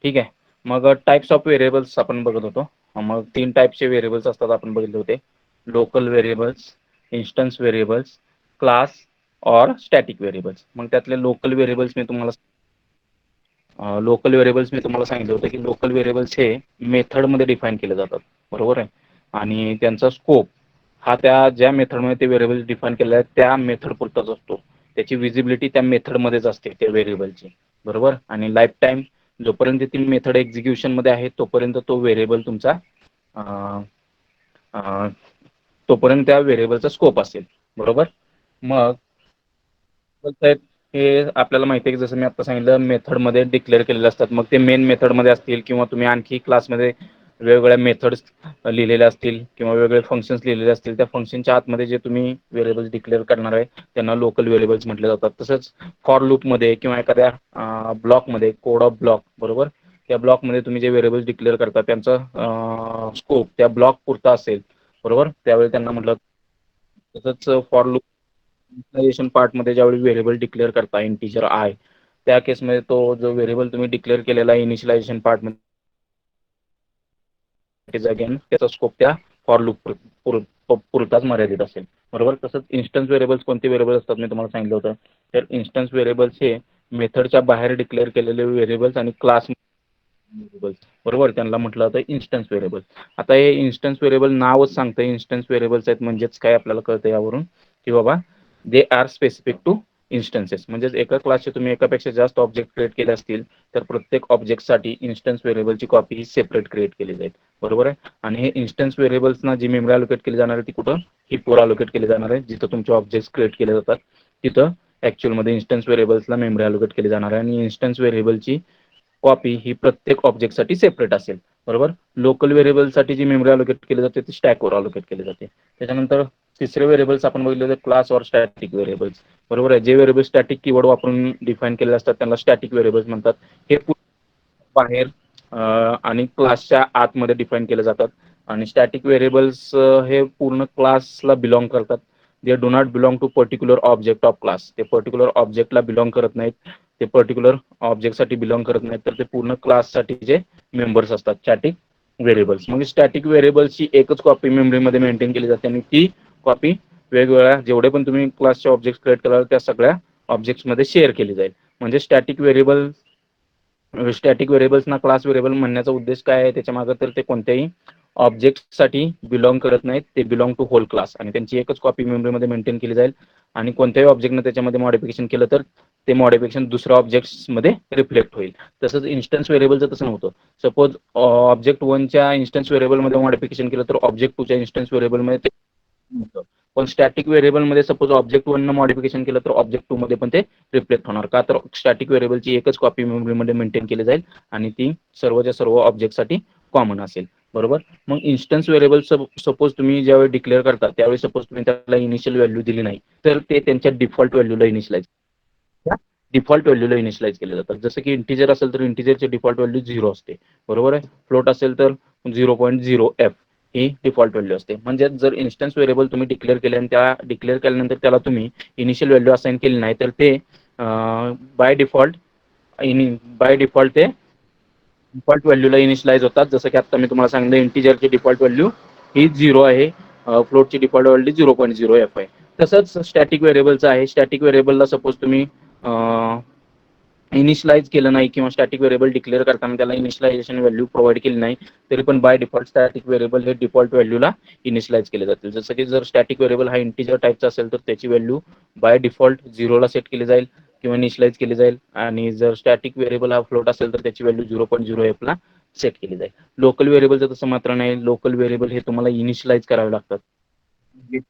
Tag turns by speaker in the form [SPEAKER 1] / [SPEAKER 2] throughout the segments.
[SPEAKER 1] ठीक आहे. मग टाइप्स ऑफ व्हेरिएबल्स आपण बघत होतो. मग 3 टाइपचे व्हेरिएबल्स असतात आपण बघितले होते. Local variables, instance variables, class और स्टॅटिक व्हेरिएबल्स. मग त्यातले लोकल व्हेरिएबल्स मी तुम्हाला सांगितलं होतं की लोकल व्हेरिएबल्स हे मेथडमध्ये डिफाईन केले जातात. बरोबर आहे. आणि त्यांचा स्कोप हा त्या ज्या मेथडमध्ये ते व्हेरिएबल्स डिफाईन केले आहेत त्या मेथड पुरताच असतो. त्याची विजिबिलिटी त्या मेथडमध्येच असते त्या व्हेरिएबलची. बरोबर. आणि लाईफ टाईम जोपर्यंत ती मेथड एक्झिक्युशनमध्ये आहे तोपर्यंत तो व्हेरिएबल तुमचा अ, अ, तोपर्यंत त्या व्हेरिएबलचा स्कोप असेल. बरोबर. मग साहेब हे आपल्याला माहिती आहे की जसं मी आता सांगितलं मेथडमध्ये डिक्लेअर केलेले असतात. मग ते मेन मेथडमध्ये असतील किंवा तुम्ही आणखी क्लासमध्ये वेगवेगळ्या मेथड्स लिहिलेल्या असतील किंवा वेगवेगळे फंक्शन्स लिहिलेले असतील. त्या फंक्शनच्या आतमध्ये जे तुम्ही व्हेरिएबल्स डिक्लेअर करणार आहे त्यांना लोकल व्हेरिएबल्स म्हटले जातात. तसंच फॉर लूपमध्ये किंवा एखाद्या ब्लॉकमध्ये कोड ऑफ ब्लॉक बरोबर त्या ब्लॉकमध्ये तुम्ही जे व्हेरिएबल्स डिक्लेअर करता त्यांचा स्कोप त्या ब्लॉक पुरता असेल. बरोबर. त्यावेळी त्यांना म्हटलं. तसंच फॉर लूप इनिशियलायझेशन पार्टमध्ये ज्यावेळी व्हेरिएबल डिक्लेअर करता इंटिजर आय त्या केसमध्ये तो जो व्हेरिएबल तुम्ही डिक्लेअर केलेला आहे इनिशियलायझेशन पार्टमध्ये अगेन त्याचा स्कोप त्या फॉर लूप पुरताच मर्यादित असेल. बरोबर. तसंच इन्स्टन्स व्हेरिएबल्स कोणते व्हेरिएबल असतात मी तुम्हाला सांगितलं होतं. तर इन्स्टन्स व्हेरिएबल्स हे मेथडच्या बाहेर डिक्लेअर केलेले व्हेरिएबल्स आणि क्लास व्हेरिएबल्स बरोबर त्यांना म्हटलं जातं इन्स्टन्स व्हेरिएबल. आता हे इन्स्टन्स व्हेरिएबल नावच सांगतं इन्स्टन्स व्हेरिएबल्स आहेत म्हणजेच काय आपल्याला कळतं यावरून की बाबा they are specific to instances. म्हणजेच एका क्लासचे तुम्ही एकापेक्षा जास्त ऑब्जेक्ट क्रिएट केले असतील तर प्रत्येक ऑब्जेक्टसाठी इन्स्टन्स व्हेरिएबलची कॉपी ही सेपरेट क्रिएट केली जाईल. बरोबर आहे. आणि हे इन्स्टन्स व्हेरिएबल्सना जी मेमरी अलोकेट केली जाणार आहे ती कुठं हिपवर अलोकेट केली जाणार आहे. जिथं तुमचे ऑब्जेक्ट्स क्रिएट केले जातात तिथं ऍक्च्युअलमध्ये इन्स्टन्स व्हेरिएबल्सला मेमरी अलोकेट केली जाणार आहे. आणि इन्स्टन्स व्हेरिएबलची कॉपी ही प्रत्येक ऑब्जेक्टसाठी सेपरेट असेल. बरोबर. लोकल व्हेरिएबलसाठी जी मेमरी अलोकेट केली जाते ती स्टॅकवर अलोकेट केली जाते. त्याच्यानंतर तिसरे व्हेरिएबल्स आपण बघितले होते क्लास और स्टॅटिक व्हेरिएबल्स. बरोबर आहे. जे व्हेरिएबल स्टॅटिक कीवर्ड वापरून डिफाईन केले असतात त्यांना स्टॅटिक व्हेरिएबल्स म्हणतात. हे बाहेर आणि क्लासच्या आतमध्ये डिफाईन केले जातात. आणि स्टॅटिक व्हेरिएबल्स हे पूर्ण क्लासला बिलॉंग करतात. They do not belong to particular object of class. ते पर्टिक्युलर ऑब्जेक्टला बिलॉंग करत नाहीत. ते पर्टिक्युलर ऑब्जेक्टसाठी बिलॉंग करत नाहीत तर ते पूर्ण क्लाससाठी जे मेंबर्स असतात स्टॅटिक व्हेरिएबल्स. मग स्टॅटिक व्हेरिएबल्सची एकच कॉपी मेमरीमध्ये मेंटेन केली जाते आणि ती कॉपी वेगवेगळ्या जेवढे पण तुम्ही क्लासचे ऑब्जेक्ट क्रिएट कराल त्या सगळ्या ऑब्जेक्ट्समध्ये शेअर केली जाईल. म्हणजे स्टॅटिक व्हेरिएबल्सना क्लास व्हेरिएबल म्हणण्याचा उद्देश काय आहे त्याच्या मागे तर ते कोणत्याही ऑब्जेक्टसाठी बिलॉंग करत नाहीत. ते बिलॉंग टू होल क्लास आणि त्यांची एकच कॉपी मेमरीमध्ये मेंटेन केली जाईल. आणि कोणत्याही ऑब्जेक्टनं त्याच्यामध्ये मॉडिफिकेशन केलं तर ते मॉडिफिकेशन दुसऱ्या ऑब्जेक्ट्समध्ये रिफ्लेक्ट होईल. तसंच इन्स्टन्स व्हेरिएबलचं तसं नव्हतं. सपोज ऑब्जेक्ट 1च्या इन्स्टन्स व्हेरिएबलमध्ये मॉडिफिकेशन केलं तर ऑब्जेक्ट 2च्या इन्स्टन्स व्हेरिएबलमध्ये ते नव्हतं. पण स्टॅटिक व्हेरिएबलमध्ये सपोज ऑब्जेक्ट 1नं मॉडिफिकेशन केलं तर ऑब्जेक्ट 2 मध्ये पण ते रिफ्लेक्ट होणार. का तर स्टॅटिक व्हेरिएबलची एकच कॉपी मेमरीमध्ये मेंटेन केली जाईल आणि ती सर्वच्या सर्व ऑब्जेक्टसाठी कॉमन असेल. बरोबर. मग इन्स्टन्स व्हेरिएबल सपोज तुम्ही ज्यावेळी डिक्लेअर करता त्यावेळी सपोज तुम्ही त्याला इनिशियल व्हॅल्यू दिली नाही तर ते त्यांच्या डिफॉल्ट व्हॅल्यूला इनिशियलाइज केले जातात. जसं की इंटिजर असेल तर इंटिजरचे डिफॉल्ट व्हॅल्यू 0 असते. बरोबर आहे. फ्लोट असेल तर 0.0f ही डिफॉल्ट व्हॅल्यू असते. म्हणजे जर इन्स्टन्स व्हेरिएबल तुम्ही डिक्लेअर केले आणि त्या डिक्लेअर केल्यानंतर त्याला तुम्ही इनिशियल व्हॅल्यू असाइन केली नाही तर ते बाय डिफॉल्ट ते डिफॉल्ट व्हॅल्यूला इनिशियलाइज होतात. जसं की आता मी तुम्हाला सांगितलं इंटिजरची डिफॉल्ट व्हॅल्यू ही 0 आहे. फ्लोटची डिफॉल्ट व्हॅल्यू 0.0f आहे. तसंच स्टॅटिक व्हेरिएबलचं आहे. स्टॅटिक व्हेरिएबलला सपोज तुम्ही इनिशियलाइज केलं नाही किंवा स्टॅटिक व्हेरिएबल डिक्लेअर करताना त्याला इनिशियलायझेशन व्हॅल्यू प्रोव्हाइड केली नाही तरी पण बाय डिफॉल्ट स्टॅटिक व्हेरिएबल हे डिफॉल्ट व्हॅल्यूला इनिशियलाइज केले जातील. जसं की जर स्टॅटिक व्हेरिएबल हा इंटिजर टाईपचा असेल तर त्याची व्हॅल्यू बाय डिफॉल्ट 0ला सेट केली जाईल किंवा इनिशियलाइज केली जाईल. आणि जर स्टॅटिक व्हेरिएबल हा फ्लोट असेल तर त्याची व्हॅल्यू 0.0f ला सेट केली जाईल. लोकल व्हेरिएबलचं तसं मात्र नाही. लोकल व्हेरिएबल हे तुम्हाला इनिशियलाइज करावे लागतात.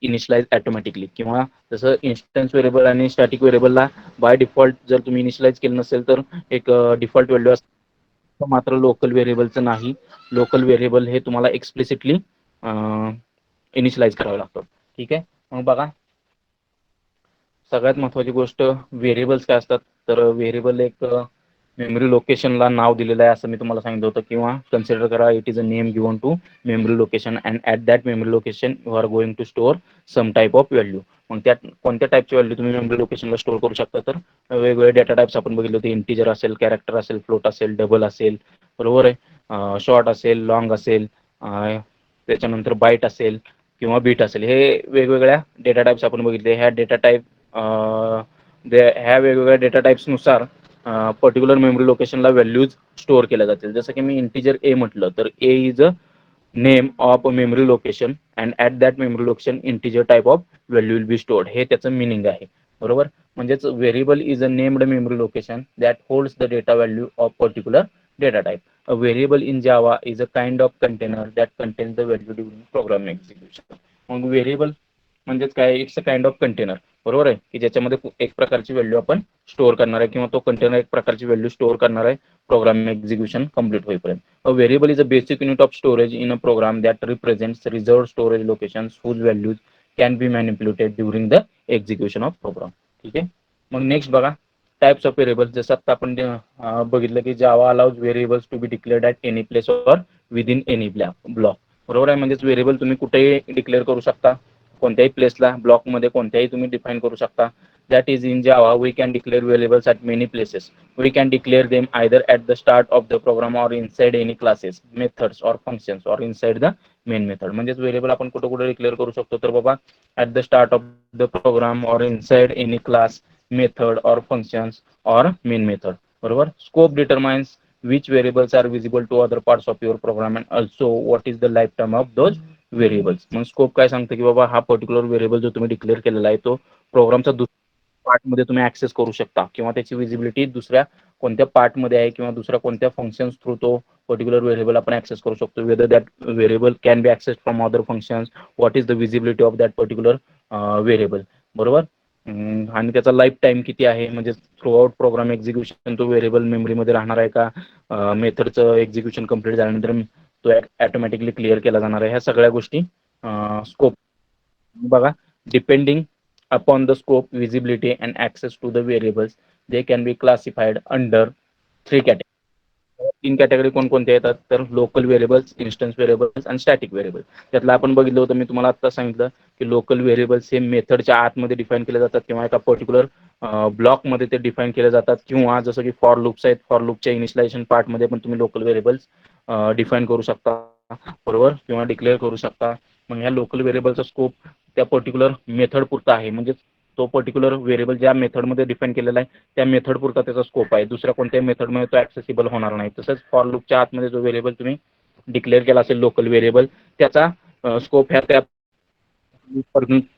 [SPEAKER 1] इनिशियलाइज ऑटोमॅटिकली किंवा जसं इन्स्टन्स व्हेरिएबल आणि स्टॅटिक व्हेरिएबलला बाय डिफॉल्ट जर तुम्ही इनिशियलाइज केलं नसेल तर एक डिफॉल्ट व्हॅल्यू असते. मात्र लोकल व्हेरिएबलचं नाही. लोकल व्हेरिएबल हे तुम्हाला एक्सप्लिसिटली इनिशियलाइज करावं लागतं. ठीक आहे. मग बघा सगळ्यात महत्त्वाची गोष्ट व्हेरिएबल्स काय असतात तर व्हेरिएबल एक मेमरी लोकेशनला नाव दिलेलं आहे असं मी तुम्हाला सांगितलं होतं किंवा कन्सिडर करा it is a name given to memory location and at that memory location you are going to store some type of value. मग त्यात कोणत्या टाईपची व्हॅल्यू तुम्ही मेमरी लोकेशनला स्टोअर करू शकता तर वेगवेगळे डेटा टाइप्स आपण बघितले होते. इंटिजर असेल, कॅरेक्टर असेल, फ्लोट असेल, डबल असेल, बरोबर आहे. शॉर्ट असेल, लॉंग असेल, त्याच्यानंतर बाईट असेल किंवा बीट असेल, हे वेगवेगळ्या डेटा टाइप्स आपण बघितले. ह्या डेटा टाईप ह्या वेगवेगळ्या डेटा टाईप्सनुसार पर्टिक्युलर मेमरी लोकेशनला व्हॅल्यूज स्टोअर केल्या जातील. जसं की मी इंटिजर ए म्हटलं तर a is a name of a memory location and at that memory location integer type of value will be stored. हे त्याचं मिनिंग आहे. बरोबर. म्हणजेच variable is a named memory location that holds the data value of particular data type. A variable in Java is a kind of container that contains the value during program execution. मग variable म्हणजेच काय, it's a kind of container. बरोबर आहे, की ज्याच्यामध्ये एक प्रकारची value आपण स्टोअर करणार आहे, किंवा तो कंटेनर एक प्रकारची व्हॅल्यू स्टोअर करणार आहे प्रोग्राम एक्झिक्युशन कंप्लीट होईपर्यंत. A variable is a basic unit of storage in a program that represents reserved storage locations whose values can be manipulated during the execution of program. ठीक आहे. मग next बघा, types of variables. जसं आता आपण बघितलं की Java allows variables to be declared at any place or within any block. बरोबर आहे. म्हणजेच व्हेरिएबल तुम्ही कुठेही डिक्लेअर करू शकता, कोणत्याही प्लेसला, ब्लॉकमध्ये कोणत्याही तुम्ही डिफाईन करू शकता. That is in Java we can declare variables at many places. We can declare them either at the start of the program or inside any classes, methods or functions or inside the main method. म्हणजेच variable आपण कुठे कुठे declare करू शकतो, तर बाबा at the start of the program or inside any class, method or functions or main method. बरोबर. Scope determines which variables are visible to other parts of your program and also what is the lifetime of those variables. मग scope काय सांगतं की बाबा हा particular variable जो तुम्ही declare केलेला आहे तो प्रोग्रामचा पार्टमध्ये तुम्ही ऍक्सेस करू शकता, किंवा त्याची विजिबिलिटी दुसऱ्या कोणत्या पार्टमध्ये आहे किंवा दुसऱ्या कोणत्या फंक्शन्स थ्रू तो पर्टिक्युलर व्हेरिएबल आपण ऍक्सेस करू शकतो. Whether that variable can be access from other functions, what is the visibility of that particular variable. बरोबर. आणि त्याचा लाईफ टाईम किती आहे, म्हणजे थ्रू आउट प्रोग्राम एक्झिक्युशन तो व्हेरिएबल मेमरीमध्ये राहणार आहे का, मेथडचं एक्झिक्युशन कंप्लीट झाल्यानंतर तो ऑटोमॅटिकली क्लिअर केला जाणार आहे. ह्या सगळ्या गोष्टी स्कोप बघा. Depending upon the scope, visibility and access to the variables, they can be classified under three categories. तीन कॅटेगरी कोणकोणत्या येतात, तर लोकल व्हेरिएबल्स, इन्स्टन्स व्हेरिएबल्स आणि स्टॅटिक व्हेरिएबल. त्यातलं आपण बघितलं होतं, मी तुम्हाला आता सांगितलं की लोकल व्हेरिएबल्स हे मेथडच्या आतमध्ये डिफाईन केले जातात किंवा एका पर्टिक्युलर ब्लॉकमध्ये ते डिफाईन केले जातात, किंवा जसं की फॉर लूप्स आहेत, फॉर लूपच्या इनिशियलायझेशन पार्टमध्ये पण तुम्ही लोकल व्हेरिएबल्स डिफाईन करू शकता. बरोबर, किंवा डिक्लेअर करू शकता. मग ह्या लोकल व्हेरिएबलचा स्कोप त्या पर्टिक्युलर मेथड पुरता आहे, म्हणजे तो पर्टिक्युलर व्हेरिएबल ज्या मेथडमध्ये डिफाईन केलेला आहे त्या मेथड पुरता त्याचा स्कोप आहे. दुसऱ्या कोणत्याही मेथडमध्ये तो ऍक्सेसिबल होणार नाही. तसंच फॉर लूपच्या आतमध्ये जो व्हेरिएबल तुम्ही डिक्लेअर केला असेल लोकल व्हेरिएबल, त्याचा स्कोप ह्या त्या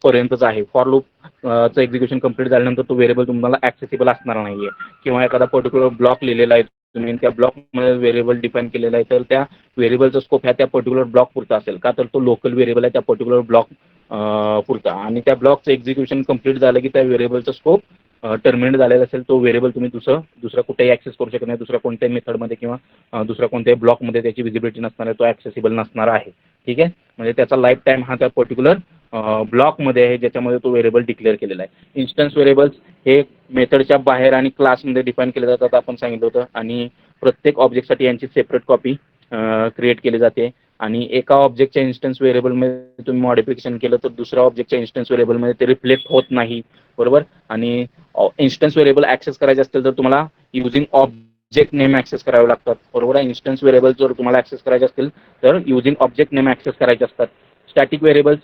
[SPEAKER 1] पर्यंतच आहे. फॉर लूप चं एक्झिक्युशन कंप्लीट झाल्यानंतर तो व्हेरिएबल तुम्हाला ऍक्सेसिबल असणार नाहीये, किंवा एखादा पर्टिक्युलर ब्लॉक लिहिलेला आहे तुम्ही त्या ब्लॉकमध्ये व्हेरिएबल डिफाईन केलेला आहे, तर त्या व्हेरिएबलचा स्कोप ह्या त्या पर्टिक्युलर ब्लॉक पुरता असेल का, तर तो लोकल व्हेरिएबल आहे त्या पर्टिक्युलर ब्लॉक पुरता. आणि त्या ब्लॉकचं एक्झिक्युशन कंप्लीट झालं की त्या व्हेरिएबलचा स्कोप टर्मिनेट झालेला असेल, तो व्हेरिएबल तुम्ही दुसरा कुठेही ऍक्सेस करू शकत नाही, दुसऱ्या कोणत्याही मेथडमध्ये किंवा दुसऱ्या कोणत्याही ब्लॉकमध्ये त्याची विजिबिलिटी नसणार आहे, तो ऍक्सेसिबल नसणार आहे. ठीक आहे. म्हणजे त्याचा लाईफ टाईम हा त्या पर्टिक्युलर ब्लॉकमध्ये आहे ज्याच्यामध्ये तो व्हेरिएबल डिक्लेअर केलेला आहे. इन्स्टन्स व्हेरिएबल्स हे मेथडच्या बाहेर आणि क्लासमध्ये डिफाईन केले जातात, आपण सांगितलं होतं. आणि प्रत्येक ऑब्जेक्टसाठी यांची सेपरेट कॉपी क्रिएट केली जाते. आणि एका ऑब्जेक्टच्या इन्स्टन्स व्हेरिएबलमध्ये तुम्ही मॉडिफिकेशन केलं तर दुसऱ्या ऑब्जेक्टच्या इन्स्टन्स व्हेरिएबलमध्ये ते रिफ्लेक्ट होत नाही. बरोबर. आणि इन्स्टन्स व्हेरिएबल ऍक्सेस करायचे असतील तर तुम्हाला युझिंग ऑब्जेक्ट नेम ऍक्सेस करावे लागतात. बरोबर आहे. इन्स्टन्स व्हेरिएबल जर तुम्हाला ऍक्सेस करायचे असतील तर युझिंग ऑब्जेक्ट नेम ऍक्सेस करायचे असतात. स्टॅटिक व्हेरिएबल्स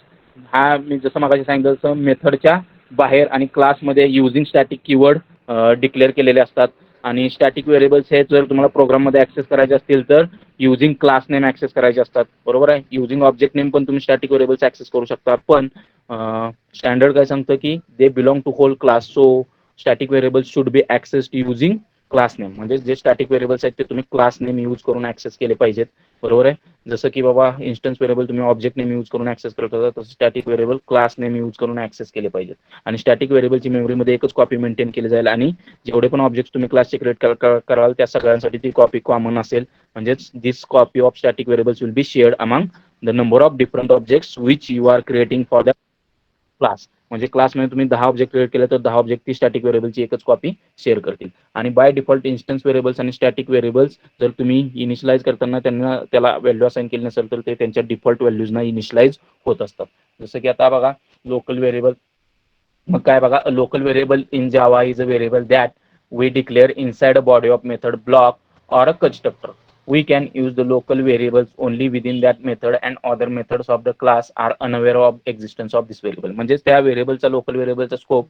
[SPEAKER 1] हा मी जसं मगाशी सांगितलं तसं मेथडच्या बाहेर आणि क्लासमध्ये युझिंग स्टॅटिक कीवर्ड डिक्लेअर केलेले असतात. आणि स्टॅटिक व्हेरिएबल्स हे जर तुम्हाला प्रोग्राममध्ये ऍक्सेस करायचे असतील तर युझिंग क्लास नेम ऍक्सेस करायचे असतात. बरोबर आहे. युझिंग ऑब्जेक्ट नेम पण तुम्ही स्टॅटिक व्हेरिएबल्स ऍक्सेस करू शकता, पण स्टँडर्ड काय सांगतं की they belong to whole class, so static variables should be accessed using class name. म्हणजे जे स्टॅटिक व्हेरिएबल्स आहेत ते तुम्ही क्लास नेम यूज करून ऍक्सेस केले पाहिजेत. बरोबर आहे. जसं की बाबा इन्स्टन्स व्हेरिएबल तुम्ही ऑब्जेक्ट नेम यूज करून ऍक्सेस करत होता, तसं static variable class name use करून ऍक्सेस केले पाहिजेत. आणि स्टॅटिक व्हेरिएबलची मेमरीमध्ये एकच कॉपी मेंटेन केली जाईल, आणि जेवढे पण ऑब्जेक्ट तुम्ही क्लासचे क्रिएट कराल त्या सगळ्यांसाठी ती कॉपी कॉमन असेल. म्हणजेच this copy of static variables will be shared among the number of different objects which you are creating for the class. म्हणजे क्लासमध्ये तुम्ही 10 ऑब्जेक्ट क्रिएट केले तर 10 ऑब्जेक्ट ती स्टॅटिक व्हेरिएबलची एकच कॉपी शेअर करतील. आणि बाय डिफॉल्ट इन्स्टन्स व्हेरिएबल्स आणि स्टॅटिक व्हेरिएबल्स जर तुम्ही इनिशियलाइज करताना त्यांना त्याला व्हॅल्यू असाइन केली नसेल तर ते त्यांच्या डिफॉल्ट व्हॅल्यूजना इनिशियलाइज होत असतात. जसं की आता बघा लोकल व्हेरिएबल. मग काय बघा, local variable in Java is a variable that we declare inside a body of method block or a constructor. we can use the local variables only within that method and other methods of the class are unaware of existence of this variable. म्हणजे त्या व्हेरिएबलचा local व्हेरिएबलचा scope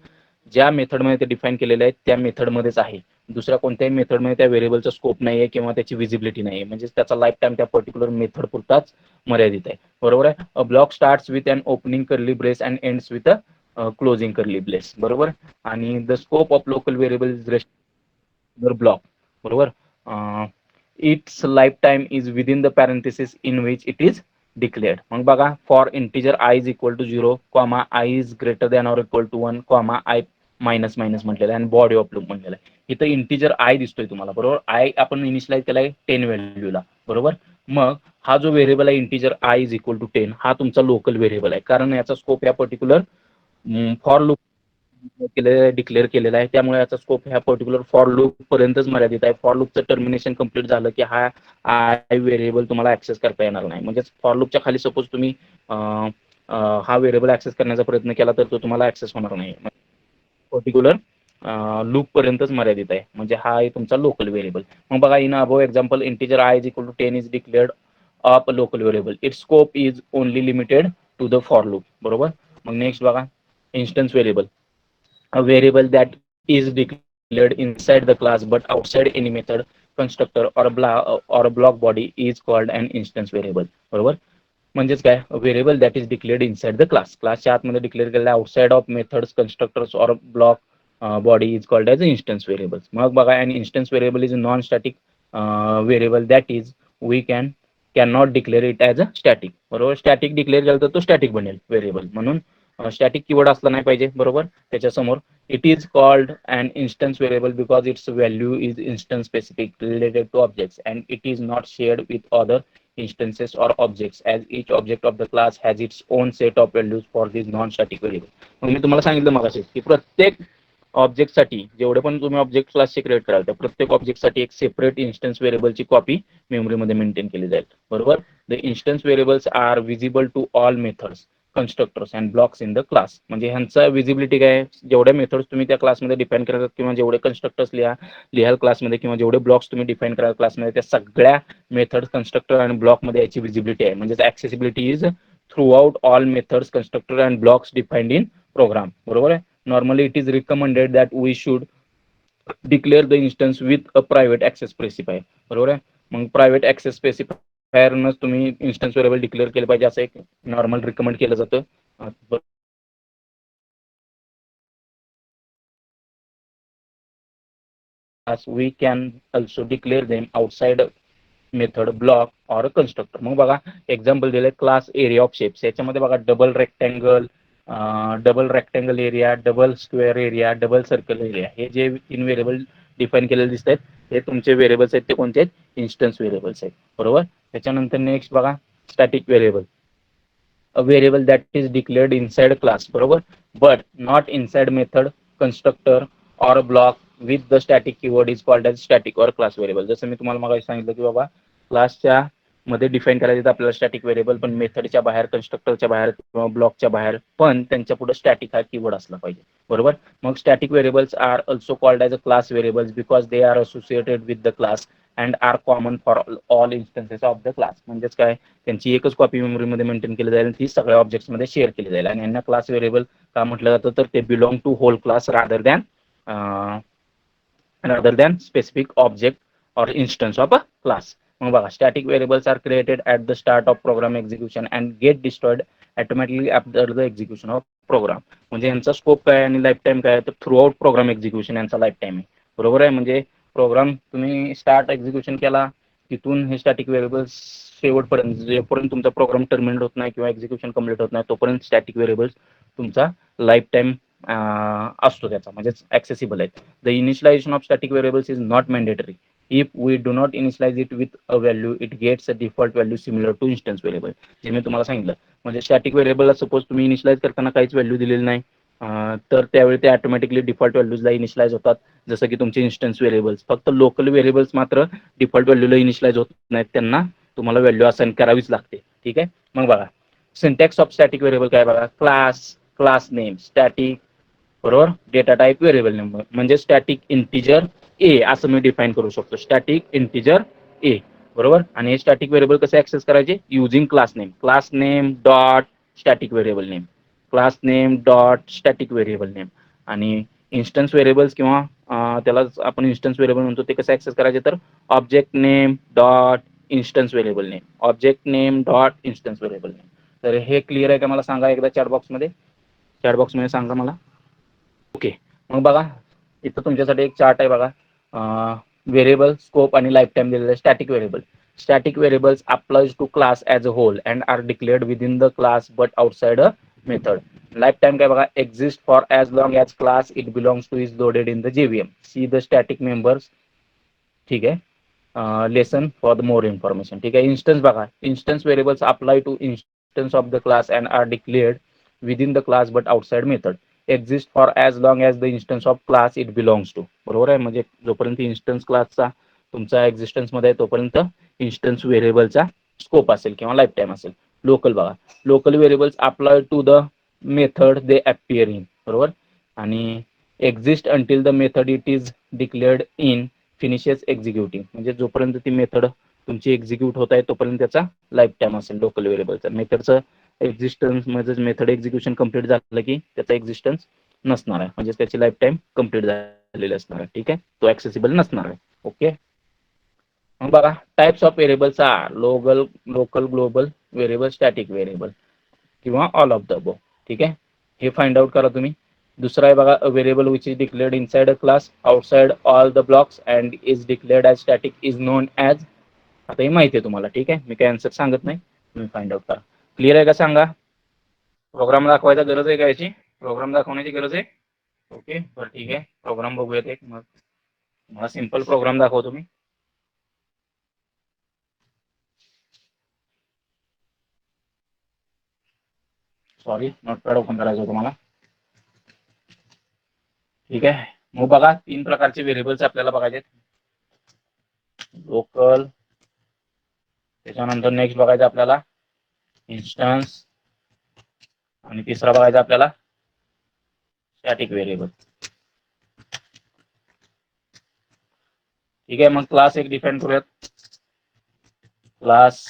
[SPEAKER 1] ज्या मेथडमध्ये ते define केलेले आहे त्या मेथडमध्येच आहे. दुसऱ्या कोणत्याही मेथडमध्ये त्या व्हेरिएबलचा स्कोप नाहीये किंवा त्याची विजिबिलिटी नाहीये. म्हणजे त्याचा लाईफ टाइम त्या पर्टिक्युलर मेथड पुरताच मर्यादित आहे. बरोबर आहे. A block starts with an opening curly brace and ends with a closing curly brace. बरोबर. आणि the scope of local variable is block. बरोबर. Its life time is within the parenthesis in which it is declared. मग बघा, for integer I is equal to 0, comma i is greater than or equal to 1, comma I minus minus म्हटलेलं आहे आणि body of loop म्हटलेलं आहे. इथं integer I दिसतोय तुम्हाला. बरोबर. आय आपण इनिशियलाइज केलाय 10 व्हॅल्यूला. बरोबर. मग हा जो व्हेरिएबल आहे integer I is equal to 10 हा तुमचा लोकल व्हेरिएबल आहे, कारण याचा स्कोप या पर्टिक्युलर फॉर लूप डिक्लेअर केलेला आहे. त्यामुळे याचा स्कोप ह्या पर्टिक्युलर फॉर लूप पर्यंतच मर्यादित आहे. फॉर लूपचं टर्मिनेशन कंप्लीट झालं की हा आय व्हेरिएबल तुम्हाला ऍक्सेस करता येणार नाही. म्हणजे फॉर लूपच्या खाली सपोज तुम्ही हा व्हेरिएबल ऍक्सेस करण्याचा प्रयत्न केला तर तो तुम्हाला ऍक्सेस होणार नाही. पर्टिक्युलर लूप पर्यंतच मर्यादित आहे. म्हणजे हा आहे तुमचा लोकल व्हेरिएबल. मग बघा, in above example integer I is equal to 10 is declared of local variable. Its scope is only limited to the for loop. बरोबर. मग नेक्स्ट बघा, instance variable. A variable that is declared inside the class but outside any method, constructor or a block body is called an instance variable. बरोबर. म्हणजेच काय, variable that is declared inside the class. क्लासच्या आतमध्ये declare केलेला outside of methods, constructors or block body is called as instance variables. मग बघा, an instance variable is non static variable that is we can not declare it as a static. बरोबर. Static declare केलं तर तो static बनेल variable. म्हणून static keyword असला नाही पाहिजे. बरोबर. त्याच्यासमोर it is called an instance variable because its value is instance specific related to objects and it is not shared with other instances or objects as each object of the class has its own set of values for this non-static variable. मग मी तुम्हाला सांगितलं मगाशी की प्रत्येक ऑब्जेक्टसाठी जेवढे पण तुम्ही object क्लासचे क्रिएट कराल त्या प्रत्येक ऑब्जेक्टसाठी एक सेपरेट इन्स्टन्स व्हेरिएबलची कॉपी मेमरीमध्ये मेंटेन केली जाईल. बरोबर. The instance variables are visible to all methods, constructors and blocks in the class. म्हणजे ह्यांचा विजिबिलिटी काय, जेवढ्या मेथड्स तुम्ही त्या क्लासमध्ये डिफाईन करतात किंवा जेवढे कन्स्ट्रक्टर्स लिहाल क्लासमध्ये किंवा जेवढे ब्लॉक्स तुम्ही डिफाईन कराल क्लासमध्ये त्या सगळ्या मेथड्स, कन्स्ट्रक्टर आणि ब्लॉकमध्ये याची विजिबिलिटी आहे. म्हणजे accessibility is throughout all methods, constructor and blocks defined in program. बरोबर आहे. Normally it is recommended that we should declare the instance with a private access specifier. बरोबर आहे. मग प्रायव्हेट ऍक्सेस स्पेसिफायरनच तुम्ही इन्स्टन्स व्हेरिएबल डिक्लेअर केलं पाहिजे असं एक नॉर्मल रिकमेंड केलं जातं. as we can also declare them outside method, block or constructor. मग बघा, एक्झाम्पल दिले क्लास एरिया ऑफ शेप्स. याच्यामध्ये बघा double rectangle area, double square area, double circle area, हे जे 3 व्हेरिएबल डिफाईन केलेले दिसत आहेत हे तुमचे व्हेरिएबल्स आहेत. ते कोणते आहेत, इन्स्टन्स व्हेरिएबल्स आहेत. बरोबर. त्याच्यानंतर नेक्स्ट बघा, static variable. A variable that is declared inside class. बरोबर. But not inside method, constructor or block with the static keyword is called as static or class variable. जसं मी तुम्हाला मग सांगितलं की बाबा, क्लासच्या मध्ये डिफाईन करायचं आपल्याला स्टॅटिक व्हेरिएबल, पण मेथडच्या बाहेर, कन्स्ट्रक्टरच्या बाहेर किंवा ब्लॉकच्या बाहेर, पण त्यांच्या पुढे स्टॅटिक हा कीवर्ड असला पाहिजे. बरोबर. मग static variables are also called as a class variables because they are associated with the class and are common for all instances of the class. म्हणजेच काय, त्यांची एकच कॉपी मेमरीमध्ये मेंटेन केली जाईल, ती सगळ्या ऑब्जेक्ट्समध्ये शेअर केली जाईल. आणि यांना क्लास व्हेरिएबल का म्हटलं जातं, तर ते belong to whole class rather than specific object or instance of a class. मग बघा, static variables are created at the start of program execution and get destroyed automatically after the execution of program. म्हणजे यांचा scope काय आणि life time काय, तर throughout program execution यांचा life time आहे. बरोबर आहे. म्हणजे प्रोग्राम तुम्ही स्टार्ट एक्झिक्युशन केला, तिथून हे स्टॅटिक व्हेरिएबल्स शेवटपर्यंत, जेपर्यंत तुमचा प्रोग्राम टर्मिनेट होत नाही किंवा एक्झिक्युशन कंप्लीट होत नाही तोपर्यंत स्टॅटिक व्हेरिएबल्स तुमचा लाईफ टाइम असतो त्याचा, म्हणजे ऍक्सेसिबल आहेत. The initialization of static variables is not mandatory. If we do not initialize it with a value, it gets a default value similar to instance variable. जे मी तुम्हाला सांगितलं, म्हणजे static व्हेरिएबलला सपोज तुम्ही इनिशियलाइज करताना काहीच व्हॅल्यू दिलेली नाही, तर त्यावेळी ते ऑटोमॅटिकली डिफॉल्ट व्हॅल्यूजला इनिशियलाइज होतात, जसं की तुमचे इन्स्टन्स व्हेरिएबल्स. फक्त लोकल व्हेरिएबल्स मात्र डिफॉल्ट व्हॅल्यूला इनिशियलाइज होत नाहीत, त्यांना तुम्हाला व्हॅल्यू असाइन करावीच लागते. ठीक आहे. मग बघा, सिंटॅक्स ऑफ स्टॅटिक व्हेरिएबल काय बघा, क्लास नेम, स्टॅटिक, बरोबर, डेटा टाईप व्हेरिएबल नंबर. म्हणजे स्टॅटिक इंटिजर ए असं मी डिफाईन करू शकतो, स्टॅटिक इंटिजर ए. बरोबर. आणि हे स्टॅटिक व्हेरिएबल कसे ऍक्सेस करायचे, using class name dot static variable name, class name dot static variable name. आणि इन्स्टन्स व्हेरिएबल्स किंवा त्याला आपण इन्स्टन्स व्हेरिएबल म्हणतो, ते कसं ऍक्सेस करायचे, तर object name dot instance variable name, object name dot instance variable name. तर हे क्लिअर आहे का, मला सांगा एकदा चॅट बॉक्समध्ये सांगा मला. ओके. मग बघा, इथं तुमच्यासाठी एक चार्ट आहे बघा. व्हेरिएबल स्कोप आणि लाईफ टाइम दिलेलं आहे. Static variables applies to class as a whole and are declared within the class but outside a method. Life time काय बघा, exist for as long as class it belongs to is loaded in the JVM. See the static members. ठीक आहे. Lesson for the more information. ठीक आहे. Instance बघा, instance variables apply to instance of the class and are declared within the class but outside method. Exist for as long as the instance of class it belongs to. बरोबर आहे. म्हणजे जोपर्यंत instance क्लासचा तुमचा एक्झिस्टन्समध्ये आहे तोपर्यंत instance व्हेरिएबलचा scope असेल किंवा लाईफ टाइम असेल. लोकल बघा, local variables apply to the method they appear in. बरोबर. आणि exist until the method it is declared in finishes executing. म्हणजे जोपर्यंत ती मेथड तुमची एक्झिक्यूट होत आहे तोपर्यंत त्याचा लाईफ टाइम असेल लोकल व्हेरिएबलचा. मेथडचं एक्झिस्टन्स म्हणजे मेथड एक्झिक्युशन कंप्लीट झालं की त्याचा एक्झिस्टन्स नसणार आहे, म्हणजे त्याची लाईफ टाइम कंप्लीट झालेली असणार आहे. ठीक आहे. तो ऍक्सेसिबल नसणार आहे. ओके. मग बघा, types of variables are local, global variable, static variable किंवा ऑल ऑफ द अबव. ठीक आहे. हे फाइंड आउट करा तुम्ही. दुसरा आहे बघा, variable which is declared inside a class outside all the blocks and is declared as static is non as. आता हे माहिती आहे तुम्हाला. ठीक आहे. मी काही आन्सर सांगत नाही, तुम्ही फाइंड आउट करा. क्लिअर आहे का सांगा. प्रोग्राम दाखवायचा गरज आहे का याची, प्रोग्राम दाखवण्याची गरज आहे. ओके. बरं ठीक आहे. प्रोग्राम बघूयात एक. मग मला सिंपल प्रोग्राम दाखवतो मी. सॉरी, नोटपॅड ओपन करायचं होतं मला. ठीक आहे. मग बघा, 3 प्रकारचे व्हेरिएबल्स आपल्याला बघायचे. लोकल, त्याच्यानंतर नेक्स्ट बघायचं आपल्याला इन्स्टन्स, आणि तिसरा बघायचा आपल्याला स्टॅटिक व्हेरिएबल. ठीक आहे. मग क्लास एक डिफाइन करूयात. Class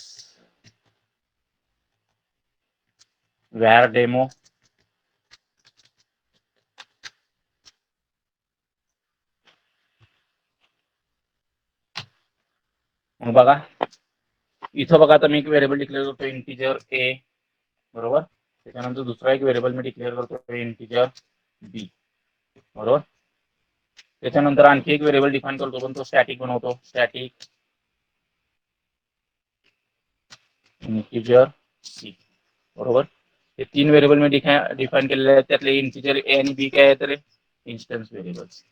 [SPEAKER 1] var demo. मग बघा, इथं बघा, आता मी एक व्हेरिएबल डिक्लेअर करतो इंटिजर ए. बरोबर. त्याच्यानंतर दुसरा एक व्हेरिएबल मी डिक्लेअर करतो इंटिजर बी. बरोबर. त्याच्यानंतर आणखी एक व्हेरिएबल डिफाइन करतो, पण तो स्टॅटिक बनवतो. Static integer C. बरोबर. हे 3 व्हेरिएबल मी डिफाइन केलेले आहेत. त्यातले इंटिजर ए आणि बी काय आहे, तर इन्स्टन्स व्हेरिएबल्स.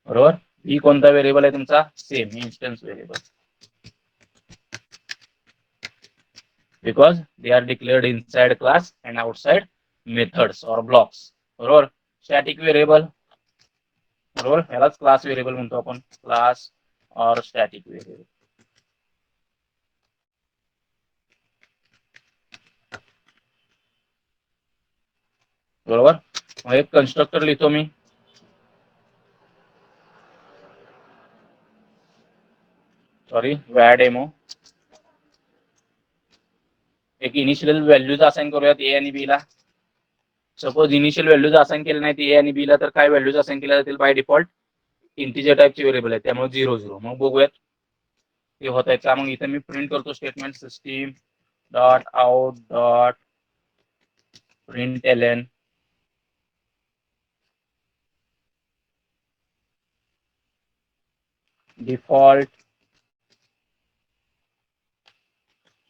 [SPEAKER 1] बरोबर. बी कोणता व्हेरिएबल आहे तुमचा, same instance variable, because they R declared inside class and outside methods or blocks. बरोबर. स्टॅटिक व्हेरिएबल, बरोबर, यालाच क्लास व्हेरिएबल म्हणतो आपण, क्लास ऑर स्टॅटिक व्हेरिएबल. बरोबर. मग एक कन्स्ट्रक्टर लिहितो मी. Sorry, var demo. एक इनिशियल व्हॅल्यूज असाइन करूयात ए आणि बी ला. सपोज इनिशियल व्हॅल्यूज असाइन केले नाहीत ए आणि बी ला, तर काय व्हॅल्यूज असाइन केल्या जातील बाय डिफॉल्ट, इंटिजर टाइपचे व्हेरिएबल आहे, त्यामुळे 0 0. मग बघूयात ते होत आहे का. मग इथे मी प्रिंट करतो statement system dot out dot println default,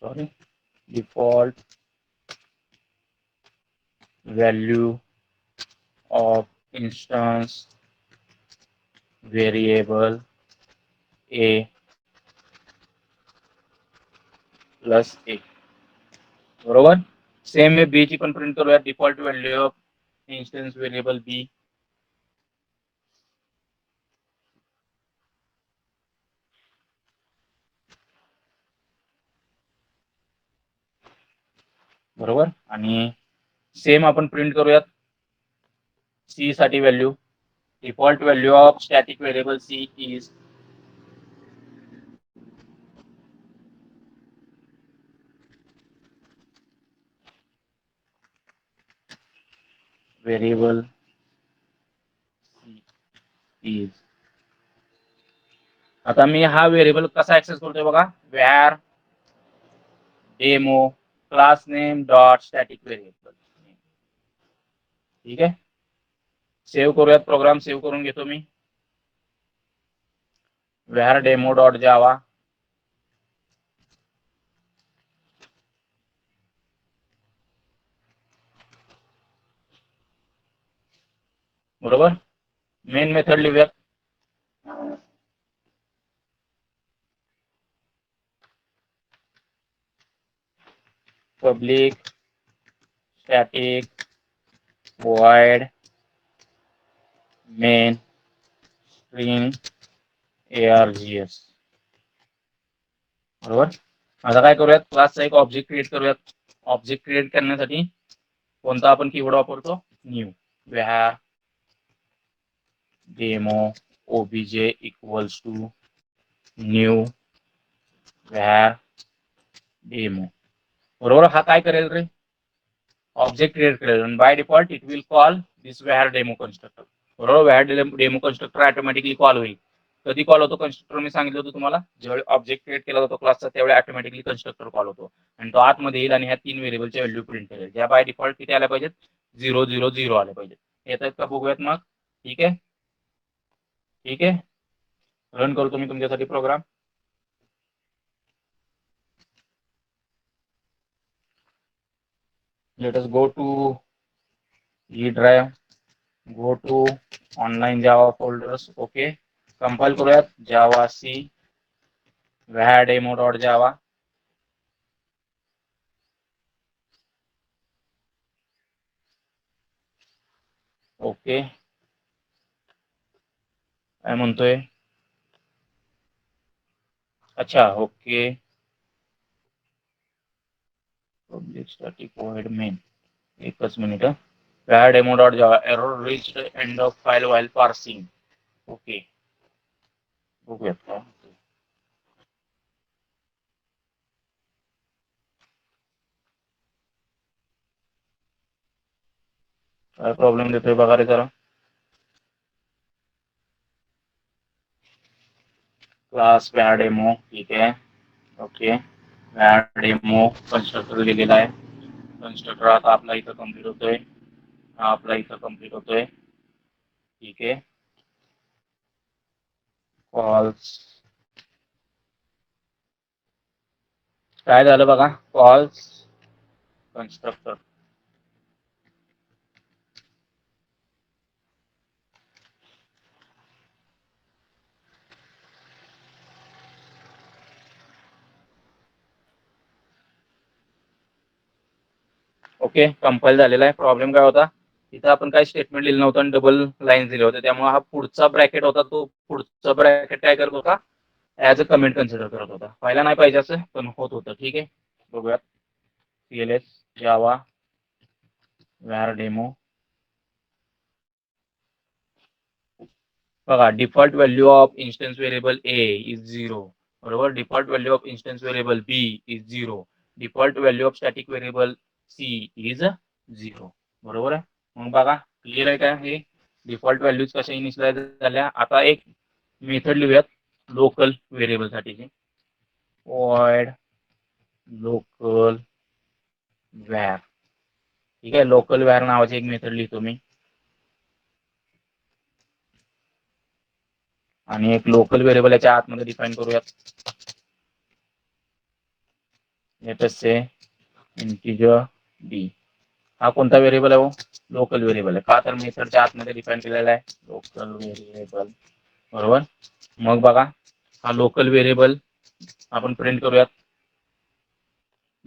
[SPEAKER 1] sorry, default value of instance variable a plus a. बरोबर. सेम मी बी ची पण प्रिंट करूया, default value of instance variable b. बरोबर. आणि सेम आपण प्रिंट करूयात सी साठी व्हॅल्यू. default value of static variable C is variable C is. आता मी हा व्हेरिएबल कसा ऍक्सेस करतोय बघा, var demo class name dot static variable. ठीक आहे, सेव्ह करूयात, प्रोग्राम सेव्ह करून घेतो मी. var demo डॉट जावा बरोबर. मेन मेथड लिहूयात. Public static void main string args. बरोबर. आता काय करूयात, क्लासचा एक ऑब्जेक्ट क्रिएट करूयात. ऑब्जेक्ट क्रिएट करण्यासाठी कोणता आपण कीवर्ड वापरतो, new. var demo obj equals to new var demo. बरोबर. हा काय करेल रे, ऑब्जेक्ट क्रिएट करेल आणि by default it will call this var demo constructor. बरोबर. var demo constructor automatically call होईल. कधी कॉल होतो कन्स्ट्रक्टर, मी सांगितलं होतं तुम्हाला, ज्यावेळी ऑब्जेक्ट क्रिएट केला जातो क्लासचा त्यावेळी ऑटोमॅटिकली कन्स्ट्रक्टर कॉल होतो आणि तो आतमध्ये येईल आणि ह्या 3 व्हेरिएबलच्या व्हॅल्यू प्रिंट करेल, ज्या बाय डिफॉल्ट किती आल्या पाहिजेत, 0 0 0 आले पाहिजेत. येतात का बघूयात मग. ठीक आहे, ठीक आहे, रन करतो मी तुमच्यासाठी program. Let us go to E drive, go to online Java folders. Okay, compile करूयात. Javac var demo dot Java. Okay, काय म्हणतोय, अच्छा okay. Public static void main, एकच मिनिट. var demo dot Java error reached end of file while parsing. Okay, बघूयात काय काय problem देतोय बघा रे जरा. क्लास var demo, ठीक आहे. ओके, var demo कन्स्ट्रक्टर लिहिलेला आहे. कन्स्ट्रक्टर आता आपला इथं कम्प्लीट होतोय, हा आपला इथं कम्प्लीट होतोय. ठीक आहे, कॉल्स काय झालं बघा, कॉल्स कन्स्ट्रक्टर. ओके, कंपाईल झालेला आहे. प्रॉब्लेम काय होता, इथं आपण काय स्टेटमेंट लिहिलं नव्हतं आणि डबल लाईन दिले होते, त्यामुळे हा पुढचा ब्रॅकेट होता, तो पुढचा ब्रॅकेट काय करत होता, ऍज अ कमेंट कन्सिडर करत होता. व्हायला नाही पाहिजे असं, पण होत होतं. ठीक आहे, बघूयात. cls Java var demo. बघा, default value of instance variable A is 0. बरोबर. Default value of instance variable B is 0. Default value of static variable C is 0. बरोबर आहे. मग बघा, क्लिअर आहे का हे डिफॉल्ट व्हॅल्यूज कशा इनिशियलाइज झाल्या. आता एक मेथड लिहूयात लोकल व्हेरिएबल साठीची. void local var. ठीक आहे, लोकल var नावाची एक मेथड लिहितो मी आणि एक लोकल व्हेरिएबल याच्या आतमध्ये डिफाइन करूयात. लेट अस से इंटिजर डी. हा कोणता व्हेरिएबल आहे, लोकल व्हेरिएबल आहे. का तर मेथडच्या आतमध्ये डिफाइन केलेला आहे लोकल व्हेरिएबल. बरोबर. मग बघा, हा लोकल व्हेरिएबल आपण प्रिंट करूयात.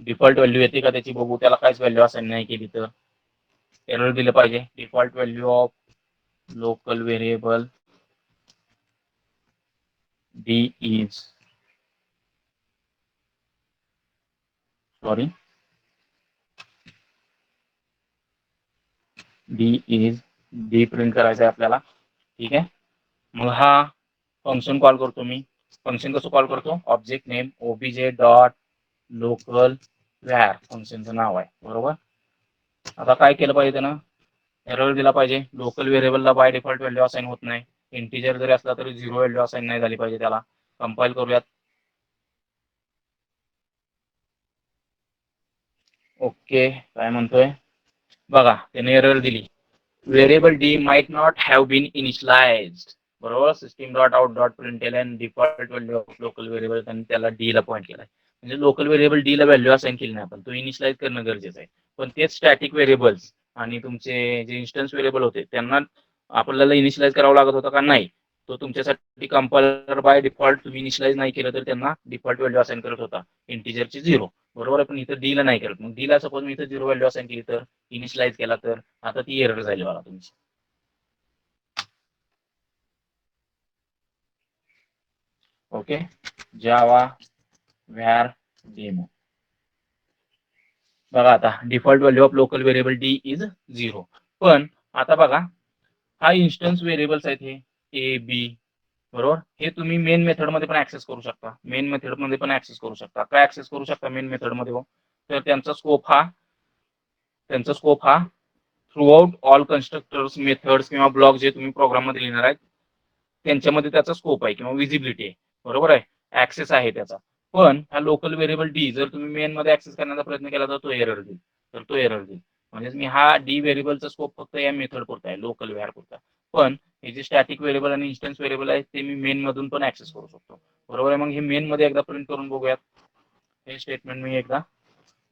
[SPEAKER 1] डिफॉल्ट व्हॅल्यू येते का त्याची बघू, त्याला काहीच व्हॅल्यू असाइन नाही केली तर एरर दिलं पाहिजे. Default value of local variable D is, sorry, D is, D print करायचं आहे आपल्याला. ठीक आहे. मग हा फंक्शन कॉल करतो मी. फंक्शन कसं कॉल करतो? Object name OBJ dot local var फंक्शनचं नाव आहे, बरोबर. आता काय केलं पाहिजे त्यानं? एरर दिला पाहिजे. लोकल व्हेरिएबलला बाय डिफॉल्ट व्हॅल्यू असाइन होत नाही. इंटिजर जरी असला तरी 0 व्हॅल्यू असाइन नाही झाली पाहिजे त्याला. कंपाईल करूयात. ओके, काय म्हणतोय बघा, त्याने एरर दिली. Variable d might not have been initialised, बरोबर. System dot out dot println default value of local variable, त्यांनी त्याला डी ला पॉईंट केलाय. म्हणजे लोकल व्हेरिएबल डी ला व्हॅल्यू असाइन केली नाही आपण, तो इनिशियलाइज करणं गरजेचं आहे. पण तेच स्टॅटिक व्हेरिएबल्स आणि तुमचे जे इन्स्टन्स व्हेरिएबल होते त्यांना आपल्याला इनिशियलाइज करावं लागत होतं का? नाही. तो तुमच्यासाठी कंपायलर बाय डिफॉल्ट तुम्ही इनिशियलाइज नाही केलं तर त्यांना डिफॉल्ट व्हॅल्यू असाइन करत होता, इंटिजरची 0, बरोबर आहे. पण इथं डी ला नाही करत. मग डी ला सपोज मी इथं 0 व्हॅल्यू असाइन केली तर, इनिशियलाइज केला तर आता ती एरर झाली बघा तुमची. ओके, जावा व्हॅर डेमो. बघा आता default value of local variable D is 0. पण आता बघा, हा इन्स्टन्स व्हेरिएबल्स आहेत हे ए बी, बरोबर. हे तुम्ही मेन मेथड मध्ये पण ऍक्सेस करू शकता. मेन मेथड मध्ये पण ऍक्सेस करू शकता. काय ऍक्सेस करू शकता मेन मेथड मध्ये? तर त्यांचा स्कोप हा through out all constructors, methods किंवा ब्लॉक जे तुम्ही प्रोग्राम मध्ये लिहिणार आहेत त्यांच्यामध्ये त्याचा स्कोप आहे किंवा विजिबिलिटी आहे, बरोबर आहे. ऍक्सेस आहे त्याचा. पण हा लोकल व्हेरिएबल डी जर तुम्ही मेन मध्ये ऍक्सेस करण्याचा प्रयत्न केला तर तो एरर देईल. म्हणजे मी हा डी व्हेरिएबलचा स्कोप फक्त या मेथड पुरता आहे, लोकल व्हेअर पुरता. पण हे जे स्टॅटिक व्हेरिएबल आणि इन्स्टन्स व्हेरिएबल आहे ते मी मेन मधून पण ऍक्सेस करू शकतो, बरोबर आहे. मग हे मेन मध्ये एकदा प्रिंट करून बघूयात. हे स्टेटमेंट मी एकदा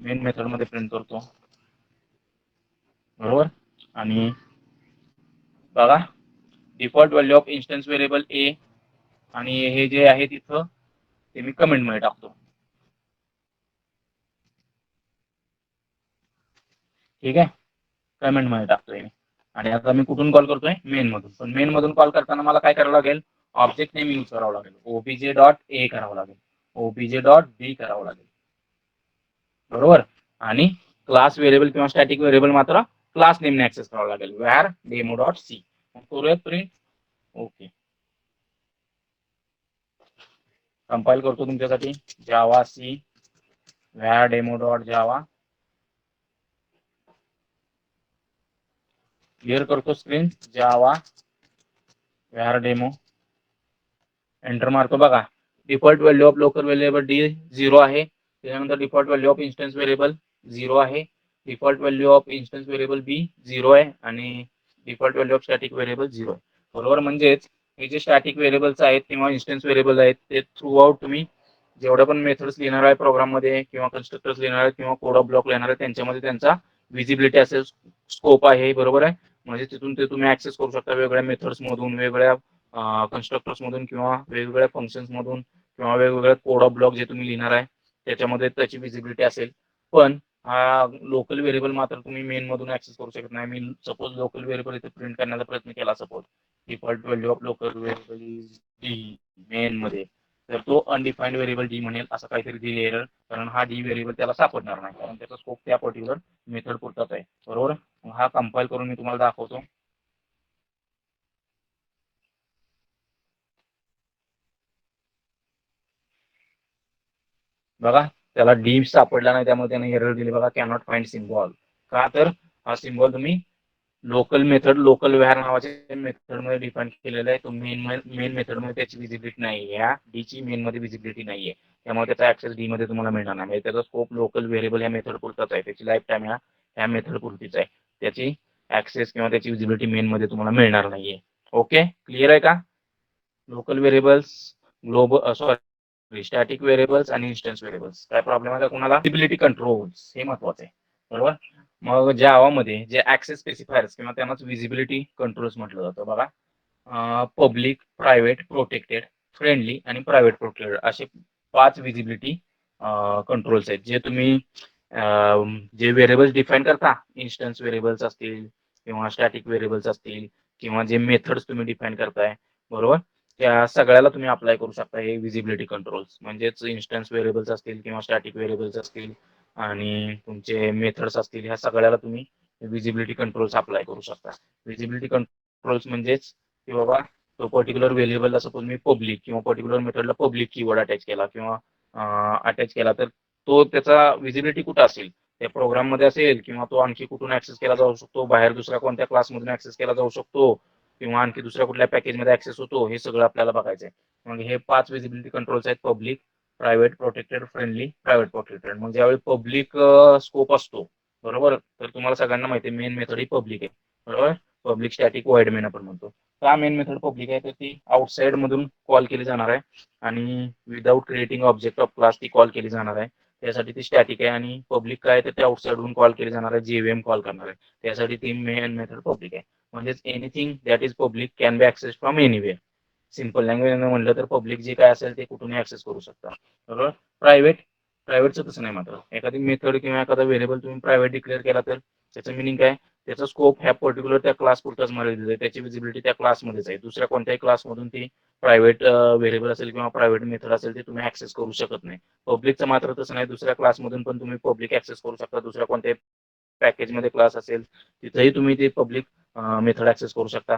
[SPEAKER 1] मेन मेथड मध्ये प्रिंट करतो, बरोबर. आणि बघा, default value of instance variable a, आणि हे जे आहे तिथं ते मी कमेंट मध्ये टाकतो. ठीक आहे, कमेंट मध्ये टाकतोय मी. आणि आता मी कुठून कॉल करतोय? मेन मधून. पण मेन मधून कॉल करताना मला काय करावं लागेल? ऑब्जेक्ट नेम यूज करावं लागेल. ओबीजे डॉट ए करावं लागेल, ओबीजे डॉट बी करावं लागेल, बरोबर. आणि क्लास व्हेरिएबल किंवा स्टॅटिक व्हेरिएबल मात्र क्लास नेमने ऍक्सेस करावं लागेल, व्हॅर डेमो डॉट सी. करूयात प्रिंट. ओके, कंपाईल करतो तुमच्यासाठी. Javac var demo dot Java, clear करतो screen. Java var demo, enter मारतो. बघा, default value of local variable d 0 आहे. त्याच्यानंतर default value of instance variable 0 आहे. Default value of instance variable b 0 आहे. आणि default value of static variable 0 आहे, बरोबर. म्हणजेच हे जे स्टॅटिक व्हेरिएबल्स आहेत किंवा इन्स्टन्स व्हेरिएबल आहेत ते थ्रू आउट तुम्ही जेवढ्या पण मेथड्स लिहिणार आहे प्रोग्राम मध्ये किंवा कन्स्ट्रक्टर्स लिहिणार आहेत किंवा कोड ऑफ ब्लॉक लिहिणार आहे त्यांच्यामध्ये त्यांचा विजिबिलिटी असेल, स्कोप आहे, बरोबर आहे. म्हणजे तिथून ते तुम्ही ऍक्सेस करू शकता वेगवेगळ्या मेथड्स मधून, वेगवेगळ्या कन्स्ट्रक्टर्स मधून किंवा वेगवेगळ्या फंक्शन्स मधून किंवा वेगवेगळ्या कोड ऑफ ब्लॉक जे तुम्ही लिहिणार आहे त्याच्यामध्ये त्याची विजिबिलिटी असेल. पण हा लोकल व्हेरिएबल मात्र तुम्ही मेन मधून ऍक्सेस करू शकत नाही. मी सपोज लोकल व्हेरिएबल इथे प्रिंट करण्याचा प्रयत्न केला, suppose default value of local variable is D main मध्ये, तर तो अनडिफाईन्ड व्हेरिएबल डी म्हणेल असं काहीतरी दिली एरर, कारण हा डी व्हेरिएबल त्याला सापडणार नाही, कारण त्याचा स्कोप त्या पर्टिक्युलर मेथड पुरताच आहे, बरोबर. हा कंपाईल करून मी तुम्हाला दाखवतो. बघा, त्याला डी सापडला नाही त्यामुळे त्याने एरर दिली. बघा, कॅनॉट फाइंड सिम्बॉल. का? तर हा सिम्बॉल तुम्ही लोकल मेथड, लोकल व्हॅर नावाच्या मेथड मध्ये डिफाईन केलेला आहे. तो मेन मेथड मध्ये त्याची विजिबिलिटी नाही, या डी ची मेन मध्ये विजिबिलिटी नाहीये, त्यामुळे त्याचा ऍक्सेस डी मध्ये तुम्हाला मिळणार नाही. म्हणजे त्याचा स्कोप लोकल व्हेरिएबल या मेथड पुरताच आहे, त्याची लाईफ टाइम या मेथड पुरतीच आहे. त्याची ऍक्सेस किंवा त्याची विजिबिलिटी मेन मध्ये तुम्हाला मिळणार नाहीये. ओके, क्लिअर आहे का? Local variables, global sorry static variables आणि इन्स्टन्स व्हेरिएबल्स, काय प्रॉब्लेम आहे का कुणाला? विजिबिलिटी कंट्रोल्स हे महत्वाचं आहे, बरोबर. मग जावा मध्ये जे ऍक्सेस स्पेसिफायर्स किंवा त्यांनाच विजिबिलिटी कंट्रोल्स म्हटलं जातं. बघा, पब्लिक, प्रायव्हेट, प्रोटेक्टेड, फ्रेंडली आणि प्रायव्हेट प्रोटेक्टेड असे 5 विजिबिलिटी कंट्रोल्स आहेत, जे तुम्ही जे व्हेरिएबल्स डिफाईन करता, इन्स्टन्स व्हेरिएबल्स असतील किंवा स्टॅटिक व्हेरिएबल्स असतील किंवा जे मेथड्स तुम्ही डिफाईन करताय, बरोबर, त्या सगळ्याला तुम्ही अप्लाय करू शकता हे विजिबिलिटी कंट्रोल्स. म्हणजेच इन्स्टन्स व्हेरिएबल्स असतील किंवा स्टॅटिक व्हेरिएबल्स असतील आणि तुमचे मेथड्स असतील, ह्या सगळ्याला तुम्ही विजिबिलिटी कंट्रोल्स अप्लाय करू शकता. विजिबिलिटी कंट्रोल्स म्हणजेच की बाबा तो पर्टिक्युलर व्हेरिएबलला सपोज मी पब्लिक किंवा पर्टिक्युलर मेथडला पब्लिक कीवर्ड अटॅच केला किंवा अटॅच केला, तर तो त्याचा विजिबिलिटी कुठं असेल, त्या प्रोग्राममध्ये असेल किंवा तो आणखी कुठून ऍक्सेस केला जाऊ शकतो, बाहेर दुसऱ्या कोणत्या क्लासमधून ऍक्सेस केला जाऊ शकतो किंवा आणखी दुसऱ्या कुठल्या पॅकेजमध्ये ऍक्सेस होतो, हे सगळं आपल्याला बघायचं आहे. मग हे 5 विजिबिलिटी कंट्रोल्स आहेत: public, private, protected, friendly, private protected. मग ज्यावेळी पब्लिक स्कोप असतो, बरोबर, तर तुम्हाला सगळ्यांना माहिती आहे मेन मेथड ही पब्लिक आहे, बरोबर. पब्लिक स्टॅटिक व्हॉइड मेन आपण म्हणतो. का मेन मेथड पब्लिक आहे, तर ती आउटसाइड मधून कॉल केली जाणार आहे आणि without creating object of class ती कॉल केली जाणार आहे. त्यासाठी ती स्टॅटिक आहे. आणि पब्लिक काय, तर ते आउटसाइडहून कॉल केली जाणार आहे, जेव्हीएम कॉल करणार आहे, त्यासाठी ती मेन मेथड पब्लिक आहे. म्हणजेच anything that is public can be access from anywhere. Simple language म्हणलं तर पब्लिक जे काय असेल ते कुठूनही ऍक्सेस करू शकता, बरोबर. प्रायव्हेटचं तसं नाही. मात्र एखादी मेथड किंवा एखादा व्हेरिएबल तुम्ही प्रायव्हेट डिक्लेअर केला तर त्याचं मिनिंग काय, त्याचा स्कोप ह्या पर्टिक्युलर त्या क्लास पुरताच मर्यादित आहे, त्याची विजिबिलिटी त्या क्लासमध्येच आहे. दुसऱ्या कोणत्याही क्लासमधून ती प्रायव्हेट व्हेरिएबल असेल किंवा प्रायव्हेट मेथड असेल ते तुम्ही ऍक्सेस करू शकत नाही. पब्लिकचं मात्र तसं नाही, दुसऱ्या क्लासमधून पण तुम्ही पब्लिक ऍक्सेस करू शकता. दुसऱ्या कोणत्याही पॅकेजमध्ये क्लास असेल तिथेही तुम्ही ते पब्लिक मेथड ऍक्सेस करू शकता.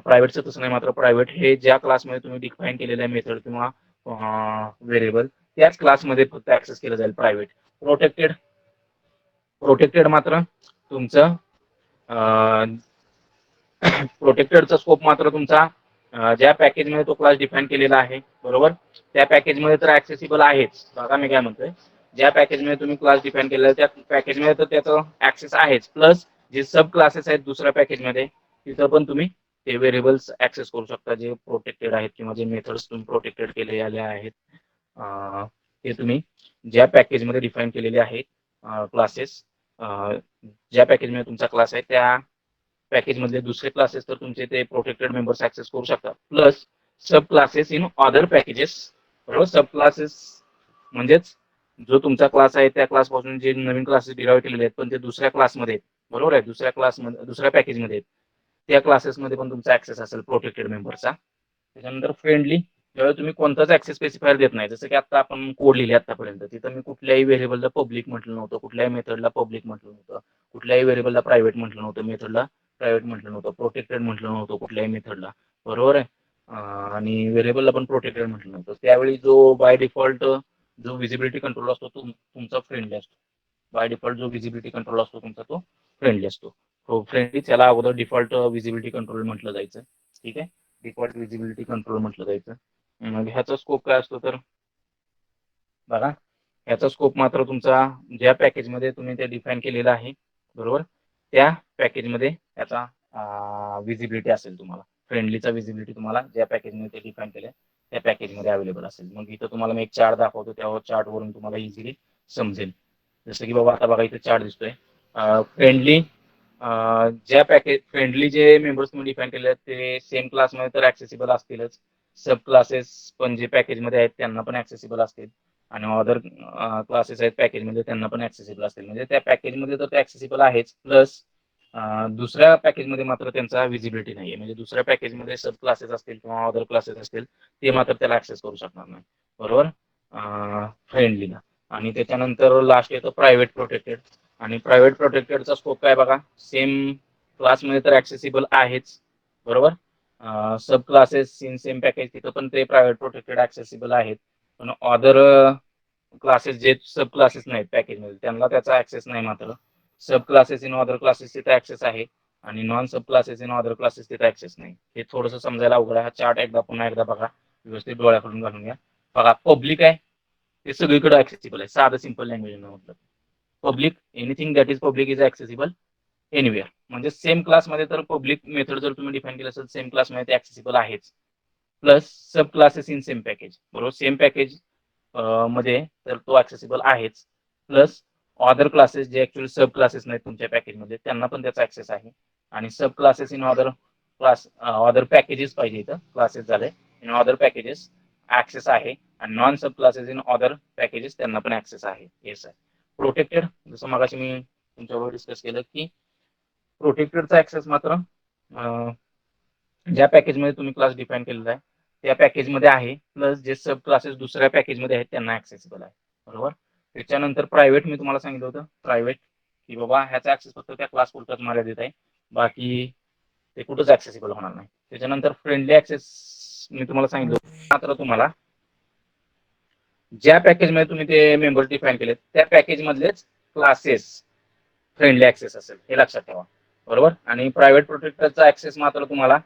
[SPEAKER 1] प्रायव्हेटचं तसं नाही. मात्र प्रायव्हेट हे ज्या क्लासमध्ये तुम्ही डिफाईन केलेलं आहे मेथड किंवा व्हेरिएबल, त्याच क्लासमध्ये फक्त ऍक्सेस केलं जाईल प्रायव्हेट. प्रोटेक्टेड प्रोटेक्टेड मात्र तुमचं प्रोटेक्टेडचा स्कोप मात्र तुमचा ज्या पॅकेजमध्ये तो क्लास डिफाईन केलेला आहे, बरोबर, त्या पॅकेजमध्ये तर ऍक्सेसिबल आहेच. बघा मी काय म्हणतोय, ज्या पॅकेजमध्ये तुम्ही क्लास डिफाईन केलेला त्या पॅकेजमध्ये तर त्याचा ऍक्सेस आहेच, प्लस जे सब क्लासेस आहेत दुसऱ्या पॅकेजमध्ये तिथं पण तुम्ही ते व्हेरिएबल्स ऍक्सेस करू शकता जे प्रोटेक्टेड आहेत किंवा जे मेथड्स तुम्ही प्रोटेक्टेड केलेले आहेत. ते तुम्ही ज्या पॅकेजमध्ये डिफाईन केलेले आहेत क्लासेस, ज्या पॅकेजमध्ये तुमचा क्लास आहे त्या पॅकेज मधले दुसरे क्लासेस तर तुमचे ते प्रोटेक्टेड मेंबर्स ऍक्सेस करू शकतात. Plus sub classes in other packages, बरोबर. सब क्लासेस म्हणजेच जो तुमचा क्लास आहे त्या क्लासपासून जे नवीन क्लासेस डिराईव्ह केलेले आहेत पण ते दुसऱ्या क्लासमध्ये आहेत, बरोबर आहे, दुसऱ्या क्लासमध्ये दुसऱ्या पॅकेजमध्ये आहेत, त्या क्लासेसमध्ये पण तुमचा ऍक्सेस असेल प्रोटेक्टेड मेंबरचा. त्याच्यानंतर फ्रेंडली, ज्यावेळी तुम्ही कोणताच ऍक्सेस स्पेसिफायर देत नाही, जसं की आता आपण कोड लिहिले आतापर्यंत, तिथं मी कुठल्याही व्हेरिएबलला पब्लिक म्हटलं नव्हतं, कुठल्याही मेथडला पब्लिक म्हटलं नव्हतं, कुठल्याही व्हेरिएबलला प्रायव्हेट म्हटलं नव्हतं, मेथडला प्रायव्हेट म्हटलं नव्हतं, प्रोटेक्टेड म्हटलं नव्हतं कुठल्याही मेथडला, बरोबर आहे. आणि व्हेरिएबलला पण प्रोटेक्टेड म्हटलं नव्हतं. त्यावेळी जो बाय डिफॉल्ट जो विजिबिलिटी कंट्रोल असतो तो तुमचा फ्रेंडली असतो. बाय डिफॉल्ट जो विजिबिलिटी कंट्रोल असतो तुमचा तो फ्रेंडली असतो. तो फ्रेंडली त्याला अगोदर डिफॉल्ट विजिबिलिटी कंट्रोल म्हटलं जायचं, ठीक आहे. डिफॉल्ट विजिबिलिटी कंट्रोल म्हटलं जायचं. मग ह्याचा स्कोप काय असतो तर बघा, ह्याचा स्कोप मात्र तुमचा ज्या पॅकेजमध्ये तुम्ही ते डिफाईन केलेलं आहे, बरोबर, त्या पॅकेजमध्ये याचा विजिबिलिटी असेल तुम्हाला. फ्रेंडलीचा विजिबिलिटी तुम्हाला ज्या पॅकेजमध्ये ते डिफाईन केलं त्या पॅकेजमध्ये अवेलेबल असेल. मग इथं तुम्हाला मी एक चार्ट दाखवतो, त्या चार्टवरून तुम्हाला इझिली समजेल. जसं की बाबा आता बघा इथे चार्ट दिसतोय. फ्रेंडली ज्या पॅकेज फ्रेंडली जे मेंबर्स तुम्ही डिफाईन केले आहेत ते सेम क्लासमध्ये तर ऍक्सेसिबल असतीलच. सब क्लासेस पण जे पॅकेजमध्ये आहेत त्यांना पण ऍक्सेसिबल असतील आणि अदर क्लासेस आहेत पॅकेजमध्ये त्यांना पण ऍक्सेसिबल असतील. म्हणजे त्या पॅकेजमध्ये तर ते ऍक्सेसिबल आहेच, प्लस दुसऱ्या पॅकेजमध्ये मात्र त्यांचा विजिबिलिटी नाहीये. म्हणजे दुसऱ्या पॅकेजमध्ये सब क्लासेस असतील किंवा अदर क्लासेस असतील ते मात्र त्याला ऍक्सेस करू शकणार नाही, बरोबर, फ्रेंडलीला. आणि त्याच्यानंतर लास्ट येतं प्रायव्हेट प्रोटेक्टेड. आणि प्रायव्हेट प्रोटेक्टेडचा स्कोप काय बघा, सेम क्लासमध्ये तर ऍक्सेसिबल आहेच, बरोबर. सब क्लासेस इन सेम पॅकेज तिथं पण ते प्रायव्हेट प्रोटेक्टेड ऍक्सेसिबल आहेत. पण अदर क्लासेस जे सब क्लासेस नाहीत पॅकेजमध्ये त्यांना त्याचा ऍक्सेस नाही. मात्र सब क्लासेस इन अदर क्लासेस तिथे ऍक्सेस आहे आणि non sub classes in other classes तिथे ऍक्सेस नाही. हे थोडंसं समजायला अवघड आहे. हा चार्ट एकदा पुन्हा एकदा बघा, व्यवस्थित डोळ्याकडून घालून घ्या. बघा पब्लिक आहे ते सगळीकडे ऍक्सेसिबल आहे. साधं सिंपल लँग्वेज म्हटलं public, anything that is public is accessible anywhere. म्हणजे सेम क्लासमध्ये तर पब्लिक मेथड जर तुम्ही डिफाईन केलं असेल सेम क्लासमध्ये ते ऍक्सेसिबल आहेच, plus sub classes in same package, बरोबर, सेम पॅकेज मध्ये तर तो ऍक्सेसिबल आहेच, प्लस अदर क्लासेस जे ऍक्च्युअली सब क्लासेस नाहीत तुमच्या पॅकेजमध्ये त्यांना पण त्याचा ऍक्सेस आहे. आणि sub classes in other other packages पाहिजे, इथं क्लासेस झाले, इन अदर पॅकेजेस ऍक्सेस आहे आणि non sub classes in other packages त्यांना पण ऍक्सेस आहे. येस आहे. प्रोटेक्टेड, जसं मगाशी मी तुमच्याबरोबर डिस्कस केलं की प्रोटेक्टेडचा ऍक्सेस मात्र ज्या पॅकेजमध्ये तुम्ही क्लास डिफाईन केलेला आहे त्या पॅकेजमध्ये आहे, प्लस जे सब क्लासेस दुसऱ्या पॅकेजमध्ये आहेत त्यांना ऍक्सेसिबल आहे, बरोबर. त्याच्यानंतर प्रायव्हेट मी तुम्हाला सांगितलं होतं प्रायव्हेट की बाबा ह्याचा ऍक्सेस फक्त त्या क्लास पुरताच मर्यादित आहे, बाकी ते कुठंच ऍक्सेसिबल होणार नाही. त्याच्यानंतर फ्रेंडली ऍक्सेस मी तुम्हाला सांगितलं, मात्र तुम्हाला ज्या पॅकेजमध्ये तुम्ही ते मेंबर्स डिफाईन केले त्या पॅकेज मधलेच क्लासेस फ्रेंडली ऍक्सेस असेल, हे लक्षात ठेवा. बरोबर. आणि प्रायव्हेट प्रोटेक्टरचा ऍक्सेस मात्र तुम्हाला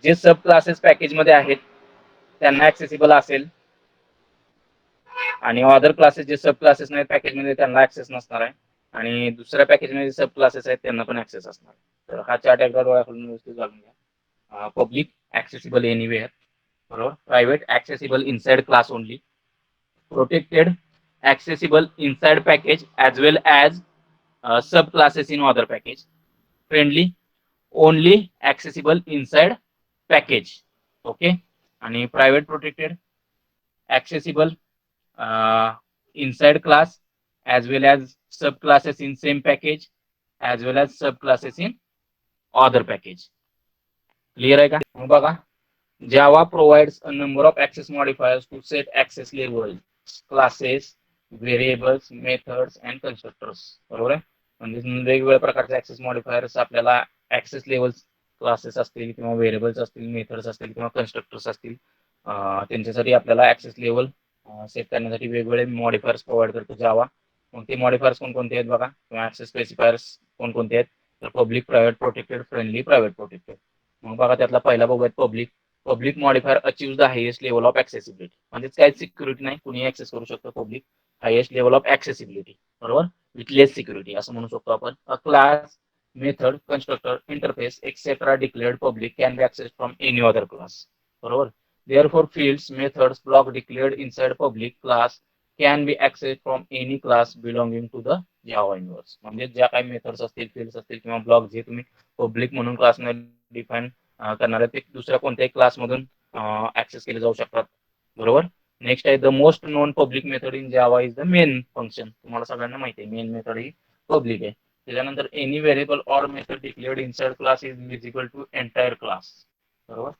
[SPEAKER 1] जे सब क्लासेस पॅकेज मध्ये आहेत त्यांना ऍक्सेसिबल असेल, आणि अदर क्लासेस जे सब क्लासेस नाही पॅकेज मध्ये त्यांना ऍक्सेस नसणार आहे, आणि दुसऱ्या पॅकेज मध्ये सब क्लासेस आहेत त्यांना पण ऍक्सेस असणार. तर हा चार्ट एकदा डोळ्याखालून व्यवस्थित घालून घ्या. पब्लिक ऍक्सेसिबल एनिवेअर, बरोबर. Private accessible inside class only. Protected accessible inside package as well as sub classes in other package. Friendly only accessible inside package. Okay. आणि private protected accessible inside class as well as subclasses in same package as well as subclasses in other package. Clear आहे का? मग बघा, Java provides a number of access modifiers to set access levels, classes, variables, methods and constructors. बरोबर आहे. म्हणजे वेगवेगळ्या प्रकारचे access modifiers आपल्याला ऍक्सेस लेवल्स क्लासेस असतील किंवा व्हेरिएबल्स असतील, मेथड्स असतील किंवा कन्स्ट्रक्टर्स असतील, त्यांच्यासाठी आपल्याला ऍक्सेस लेवल सेट करण्यासाठी वेगवेगळे मॉडिफायर्स प्रोव्हाइड करतो जावा. मग ते मॉडिफायर्स कोणकोणते आहेत बघा, किंवा ऍक्सेस स्पेसिफायर्स कोणकोणते आहेत, तर public, private protected, friendly, private protected. मग बघा त्यातला पहिला बघूयात public. Public modifier achieve the highest level of accessibility. म्हणजे काय सिक्युरिटी नाही, कुणी ऍक्सेस करू शकतो. Public highest level of accessibility, बरोबर, विथ लेस सिक्युरिटी असं म्हणू शकतो आपण. A class, method, constructor, interface etcetera declared public can be access from any other class. बरोबर. Therefore, fields, methods, block declared inside public class can be accessed from any class belonging to the Java universe. म्हणजे ज्या काही methods असतील, fields असतील किंवा block जे तुम्ही public म्हणून क्लासने डिफाईन करणार आहे ते दुसऱ्या कोणत्याही क्लासमधून ऍक्सेस केले जाऊ शकतात. बरोबर. नेक्स्ट आहे the most non public method in Java is the main function. तुम्हाला सगळ्यांना माहिती आहे मेन मेथड ही पब्लिक आहे. त्याच्यानंतर any variable or method declared inside class is visible to entire class. बरोबर.